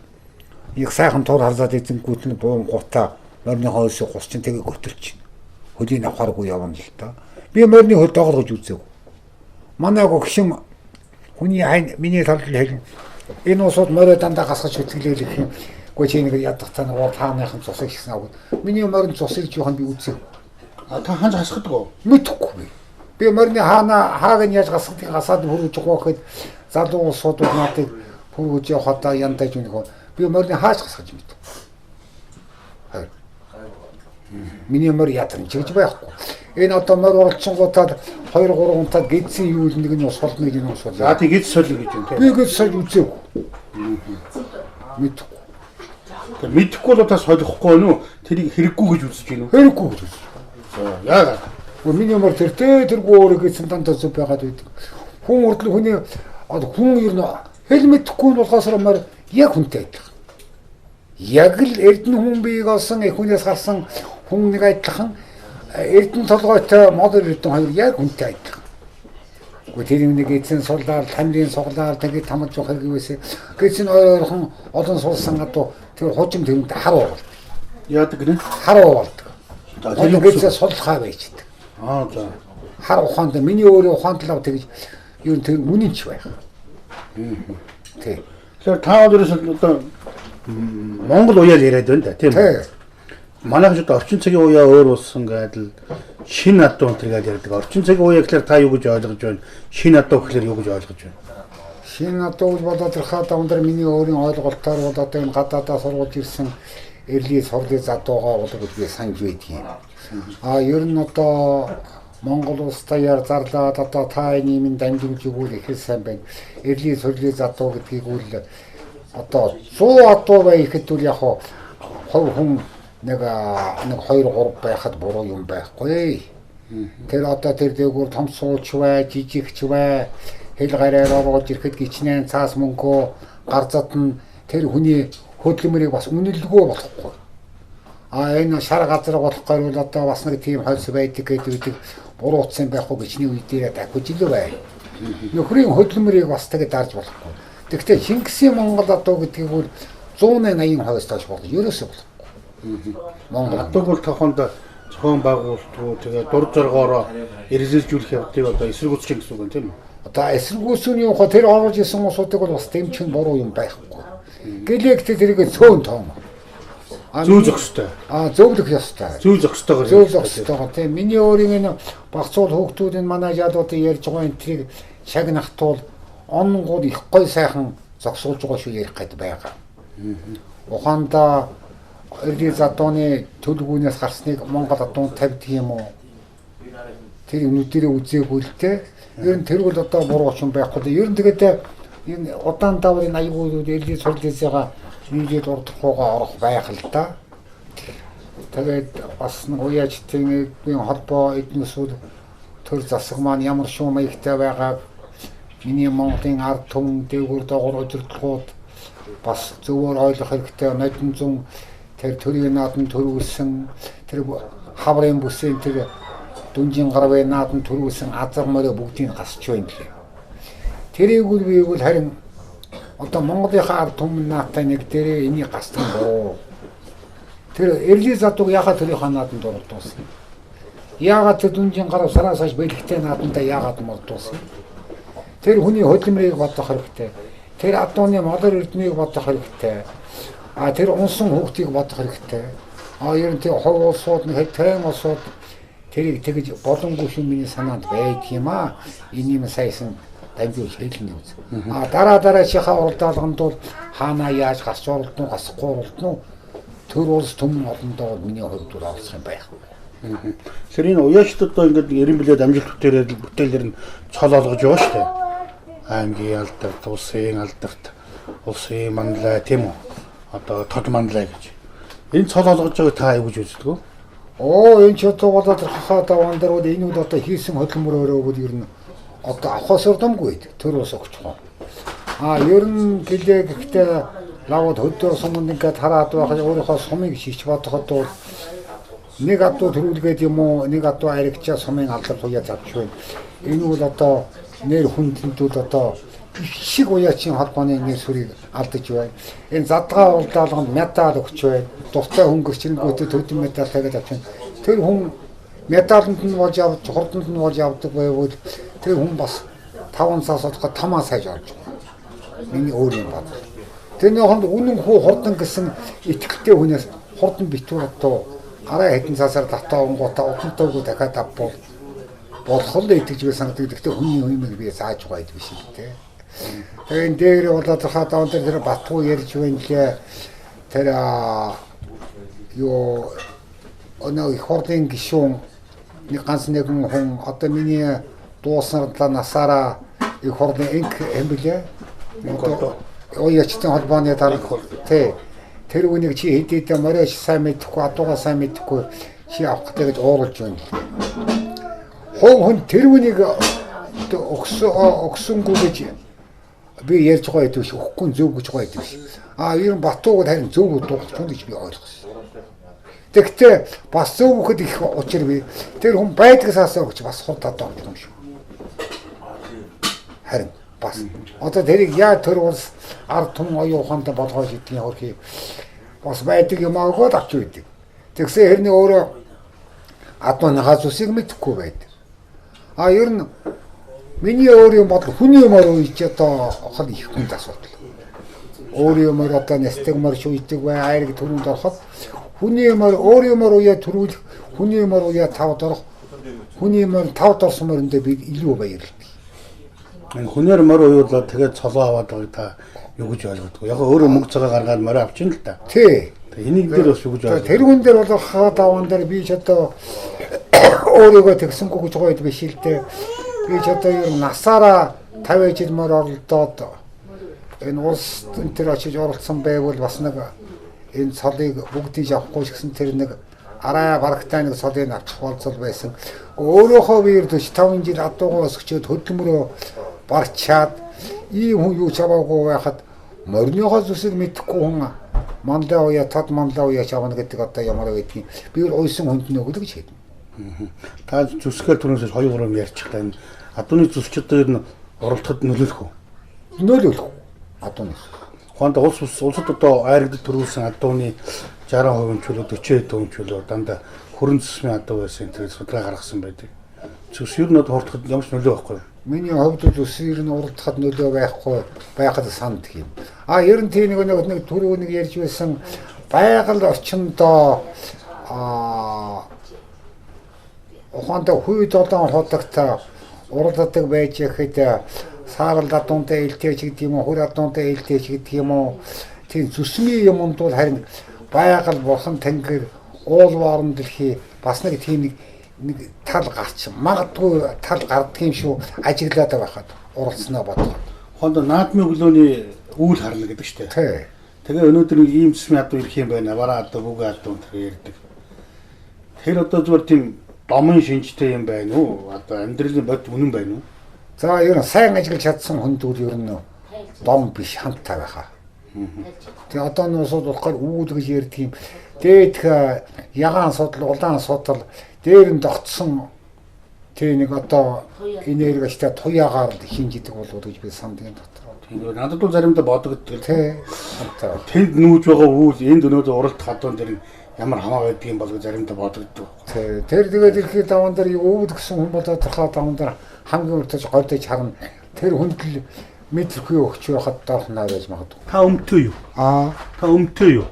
B: их сайхан тур харлаад эзэнгүүт нь буун гутаа морины хөлс гус чинь тэгээ götөрч. Хөлийн авахаргүй явна л та. Би морины хөл доогоргож үзэв. Манай гогшин хүний хайн миний талд хэлэн энэ усууд морь дандаа гасгаж хөтлөлөөл гэх юм. Гэхдээ чи нэг ядах тань уу тааныхан цусыг хийсэн аа. Миний морин цусыг жоохон би үзэв.
E: А та ханж хасгадаг уу?
B: Мэдхгүй. Би морины хааг нь яаж гасгахыг гасаад хөргөж байгаа гэхэд залуу улсууд надад хөргөж явахад янтаж үнэх. Би морины хааж гасгаж мэд. Миний морь ятан чигж байхгүй. Энэ одоо морь оролцсонгуудад 2 3 унтаад гидсэн юу л нэг нь ус болно гэж энэ ус бол.
E: За тийм гид солио гэж юм тийм.
B: Би гид солио үзэв. Мэдхгүй.
E: Мэдхгүй л та солихгүй нү тэрийг хэрэггүй гэж үзэж байна уу?
B: Хэрэггүй гэж үзэж.
E: Яагаад?
B: Миний мөр тэргүй өөрөө гэсэн дандаа зүг байгаад байдаг. Хүн урдлын хүний хүн ер нь хэлмэдэхгүй нь болохоос мөр яг хүнтэй адилхан. Яг л эрдэнэ хүн биеийг олсон их хүнээс гарсан хүн нэг адилхан эрдэнэ толгойтой модер эрдэнэ хоёр яг хүнтэй адилхан. Гэхдээ тэр нэг эзэн сулаар тамирын суглаар тэгээд тамж явах гэвээсээ гэсэн ойрхон олон сулсан гадуу тэр хожим тэрнтэй харуу болдог.
E: Яадаг гэнэ?
B: Харуу болдог. Тэр гэсээ сулхаа байждаг.
E: Аа за.
B: Хар ухаанд миний өөрөө ухаанд л тэгж юу тэр үнэнч байх. Тий.
E: Тэгэхээр та өөрөөс одоо Монгол уяал яриад байна да тийм үү? Манайх одоо орчин цагийн уяа өөр болсон гэдэл шинэ адуу энэ гэж ярьдаг. Орчин цагийн уяа гэхэлэр та юу гэж ойлгож байна? Шинэ адуу гэхэлэр юу гэж ойлгож байна?
B: Шинэ адуу болоод ирхад өндөр миний өөрийн ойлголтоор бол одоо энэ гадаадаас сургуулж ирсэн эрлийн сурлын задуугаа бол гэж би санаж байдгийн. Ер нь одоо Монгол улс даяар зарлаад одоо та нийгмийн дамжуулж өгвөл их сайн байна. Эрлийн сурлын задуу гэдгийг үл одоо 100 адуу байх гэхэд үл яг хов хүн нэг 2 3 байхад буруу юм байхгүй. Тэр одоо тэр дээгүүр том сууч бай, жижигч бай, хэл гараар оруулж ирэхэд гिचнэн цаас мөнгөө гар задна тэр хүний хөдөлмөрийг бас үнэлэлгүй болохгүй. Энэ шар газар болохгүй бол одоо бас нэг тийм хольс байдаг гэдэг буруутсан байхгүй гिचний үе дээр дахиж илүү байна. Нөхрийн хөдөлмөрийг бас тэгээд дарж болохгүй. Тэгвэл Чингисийн Монгол адуу гэдгийг бол 180 хойс тааш болох ерөөсөө болохгүй.
E: Монгол адууг бол тохоонд зохион байгуулалтгүй тэгээд дур зоргоороо эргэлзүүлэх явдлыг одоо эсэргүүцэх гэсэн үг юм тийм үү?
B: Одоо эсэргүүцүүний ухаа тэр оруулж исэн усуудыг бол бас дэмжих буруу юм байхгүй. Гэлэгт тэрийг цөөн тоом.
E: Зүү зөхстэй.
B: Зөвлөх ёстой.
E: Зүү зөхстэйгээр.
B: Зүү зөхстэйгээр тийм. Миний өөрийн энэ багцуул хүүхдүүд энэ манай ялуудын ярьж байгаа энэ тэрийг шагнахтуул онгууд их гой сайхан зогсуулж байгаа шүү ярих гээд байгаа. Ухаанда эрдээ задууны төлөвүүнээс гарсныг Монгол адуун тавьдаг юм уу? Тэр нүдэрээ үзээгүй л те. Ер нь тэр бол одоо буруу ч юм байхгүй. Ер нь тэгээд энэ удаан даврын аягуулууд эрдээ сурлаасаа нийлээд урдхуугаа орох байх л да. Тэгээд бас нэг уяачтын холбоо эднэсүүд төр засаг маань ямар шуум маягтай байгааг миний Монголын ард түмэн дээгүүр доогуур удирдлагууд бас зөвөр ойлгох хэрэгтэй. Нодон зүүн тэр төрийн наадам төрүүлсэн тэр хаврын бүсийн тэр дүнжин гарвын наадам төрүүлсэн азар морь бүгдийг гасч байна лээ. Тэрийг үл би бол харин одоо Монголынхаа ард түмэн наатай нэг дээрээ энийг гасдаг боо. Тэр эрлийн задууг яхаа төрийнхаа наадамд оролдуулсан. Яагаад тэр дүнжин гарав сараас хойш бэлгтэй наадамдаа яагаад мордуулсан? Тэр хүний хөдөлмөрийг бодох хэрэгтэй. Тэр адууны модер эрдмийг бодох хэрэгтэй. Тэр унсан хүүхдийг бодох хэрэгтэй. Ер нь тэр хов улсууд нэг хэдхэн улсууд тэрийг тэгж боломгүй шүү миний санаанд байдаг юм аа. Энийг сайсан дамжуулж хэлнэ үз. Дараа уралдаалганд бол хаана яаж гарч оролдно, гасахгүй оролдно. Төр улс түмэн олондоо миний хувьд бол олох юм байх.
E: Тэр энэ уяачд одоо ингээд 90 билет амжилт бүтээлэр нь цол олгож байгаа шүү дээ. Аймгийн алдарт, улсын алдарт, улсын манлай тийм үү? Одоо тод манлай гэж. Энэ цол олгож байгааг та юу гэж үздэг вэ?
B: Энэ ч одоо болоод хахаад авандар бол энэ үл одоо хийсэн хөдөлмөрөөрөө бол ер нь одоо авахаас өрдөмгүй байдаг. Төр ус өгч байгаа. Ер нь гэлээ гэхдээ лавд хөдөө суманд ингээд хараад байх өөрийнхөө сумыг шийдэж бодоход бол нэг адуу төрүүлгээд юм уу нэг адуу аригчаа сумын алдар туяа завч байна. Энэ бол одоо нэр хүндлэлтүүд одоо их шиг уяачийн холбооны нэр сүрийг алдаж байна. Энэ задгаа улдаалганд медаль өгч байна. Дуртай хөнгөрчлөнгөөтэй төдөн медаль тавиад авч байна. Тэр хүн медаланд нь болж явж, хурданд нь болж явдаг байвал тэр хүн бас 5 сар содгоо тамаа сайж орж байна. Миний өөр юм бод. Тэрний хонд үнэн хүү хурдан гэсэн итгэлтэй хүнээс хурдан битүүр одоо гараа хэдэн цаасаар татаа онгоотаа удантайг дахиад авбол болох л итгэж би санагддаг. Гэхдээ хүний юмыг би зааж байгаа гэдэг биш л дээ. Тэгээд дээр болоод хаа даун дээр тэр Батбуу ярьж байна лээ. Тэр юу оноо их хурдан гişүүн нэг ганц нэгэн хүн одоо миний дуусарлаа насаараа их хурдан инк эмблээ. Оячтын холбооны дарга тий. Тэр үнийг чи хэдийдээ морьш сайн мэдэхгүй, адуугаа сайн мэдэхгүй чи авах гэж уурлж байна. Хүн тэр үнийг өгсөнгүү гэж би ярьж байгаа гэдэг биш, өгөхгүй зөв гэж байгаа гэдэг биш. Ер нь Батууг харин зөв дуулчихсан гэж би ойлгосон. Тэгэхдээ бас зөв өгөхөд их учир би тэр хүн байдгасаасаа өгч бас хурдаад байгаа юм шүү. Харин бас одоо тэрийг яа тэр улс ард түмэн оюун ухаантай болгож идэх хөрхий бас байдаг юм аагууд авч үйдэг. Тэгсэн хэрний өөрөө адуу нахаас үсийг мэдэхгүй байдаг. Ер нь миний өөр юм бодол хүний юмар үйж одоо хол их хүнд асуудал. Өөр юмар одоо нэстэгмар шүйдэг бай айрыг төрөнд ороход хүний юмар өөр юмар уяа төрүүлэх хүний юмар уяа тавд орох хүний юмар тавд орсон мөрөндөө би илүү баярлалаа.
E: Энэ хүнээр мөр уйлаад тэгээд цолоо аваад байгааг та юу гэж ойлгодгоо. Яг өөрөө мөнгө цагаа гаргаад морь авчин л та.
B: Тий.
E: Энийг дээр бас юу гэж ойлгоо.
B: Тэр хүн дээр бол хаа даван дээр би ч одоо өөрийгөө тэгсэнгүй гэж гойд биш л дээ. Би ч одоо ер нь насаараа 50 жил мөр оролдоод энэ улс энэ очиж оролцсон байвал бас нэг энэ цолыг бүгдийг авахгүй гэсэн тэр нэг араа барагтай нэг цолыг авчих болцол байсан. Өөрөөхөө би 45 жил адуугаа өсгчөөд хөдөлмөрөө барчаад ийм хүн юу чаваагүй байхад морьныхоо зүсийг мэдэхгүй хүн мандаа уяа тод мандаа уяа чавна гэдэг одоо ямар байдгийг би бол ойсон хүнд нөгөөд гэж хэлнэ.
E: Та зүсгээр түрүүнээс 2-3 ярьчихлаа. Энэ адууны зүсчдээр нь оролцоход нөлөөлөх үү?
B: Нөлөөлөх. Адууны.
E: Хонд улсад одоо айрагд төрүүлсэн адууны 60% чөлөө 40% чөлөө дандаа хүрэн зүсмийн адуу байсан тэр судалгаа гаргасан байдаг. Зүс ер нь хортоход ямар ч нөлөө байхгүй.
B: Миний хувьд бол ус ер нь уралдахад нөлөө байхгүй байхад санд юм. Ер нь тийм нэг түрүү нэг ярьж байсан байгаль орчиндоо ухаантай хүй долоон худагт уралдадаг байж ихэд саарал адуунтай ээлтэй ч гэдэг юм уу, хөр адуунтай ээлтэй ч гэдэг юм уу. Тийм зүсмийн юмд бол харин байгаль бурхан тэнгэр уулварн дэлхий бас нэг тийм нэг тал гарч магадгүй тал гарддаг юм шүү ажиглаад байхад уралцснаа бодоход.
E: Хонд наадмын өглөөний үйл харна гэдэг шүү дээ. Тэгээ өнөөдөр ийм зүсмийн адуу ирэх юм байна. Бараа адуу бүгэ адуу тэр ярьдаг. Тэр одоо зүгээр тийм домын шинжтэй юм байна уу? Одоо амьдралын бод үнэн байна уу?
B: За ер нь сайн ажиллаж чадсан хүндүүд ер нь дом биш хамтаа байхаа. Тэгээ одоо нуусууд болохоор үүл гэж ярьдаг юм. Дээдх ягаан судал, улаан судал дээр нь тогтсон тэг нэг одоо энергичтэй туяагаар хинжидэг болов гэж би сандгийн дотор.
E: Тийм надад бол заримдаа бодогддог.
B: Тий.
E: Тэнд нүүж байгаа үйл энд өнөөдөр уралт хадуун дээр ямар хамаа байдаг юм бол заримдаа бодогддог.
B: Тий. Тэр тэгээд ирэхэд даван дээр өвд гэсэн хүн болоод тахаа даван дээр хамгийн уртаж гойдож харна. Тэр хүндэл мэдрхгүй өгч байхад доорхнаа байж магадгүй.
E: Та өмтөө юу? Та өмтөө юу?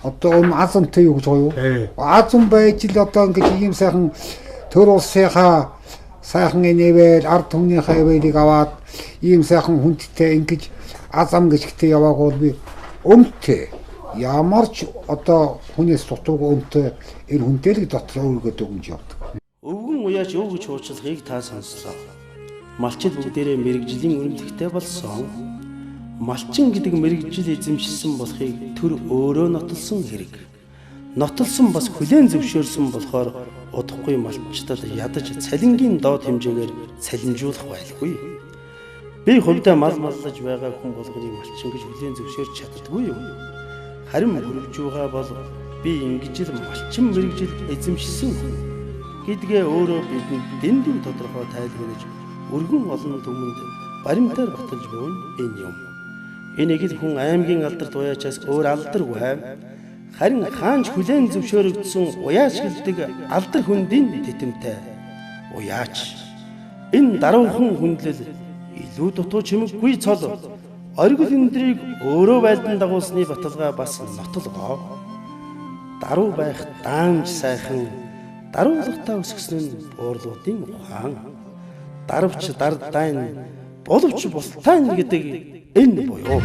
B: Одоо азамтай юу гэж гоё юу? Азам байж л одоо ингэж ийм сайхан төр улсынхаа сайхан энэвэл ард түмнийхээ эвэлийг аваад ийм сайхан хүндтэй ингэж азам гэжтэй яваагүй би өмтэй. Ямар ч одоо хүнээс дутуугүй өмтэй эр хүндэлэг дотор өөргөө дүгнж явдаг.
A: Өвгөн уяач өв гэж хуучлахыг та сонслоо. Малчид бүгдээрээ мэрэгжлийн өрөмтгтэй болсон. Малчин гэдэг мэрэгжил эзэмшсэн болохыг төр өөрөө нотолсон хэрэг. Нотолсон бас хүлээн зөвшөөрсөн болохоор удахгүй малчтад ядаж цалингийн доод хэмжээгээр цалинжуулах байлгүй. Би хувьдаа мал маллаж байгаа хүн болгоныг малчин гэж хүлээн зөвшөөрч чаддаггүй юу? Харин хөрвж байгаа бол би ингэж л малчин мэрэгжил эзэмшсэн хүн гэдгээ өөрөө бидэнд дэндүү тодорхой тайлбарлаж өргөн олон түмэнд баримтаар баталж буй энэ юм. Энийг л хүн аймгийн алдарт уяачаас өөр алдаргүй харин хаанч хүлээн зөвшөөрөгдсөн уяач гэлдэг алдар хүндийн титэмтэй уяач. Энэ даруухан хүндлэл илүү дутуу чимэггүй цол оргил өндрийг өөрөө байлдан дагуулсны баталгаа бас нотолгоо. Даруу байх даамж сайхан даруулагтаа өсгсөн нь буурлуудын ухаан. Дарвч дардайн боловч бултайн гэдэг энэ буюу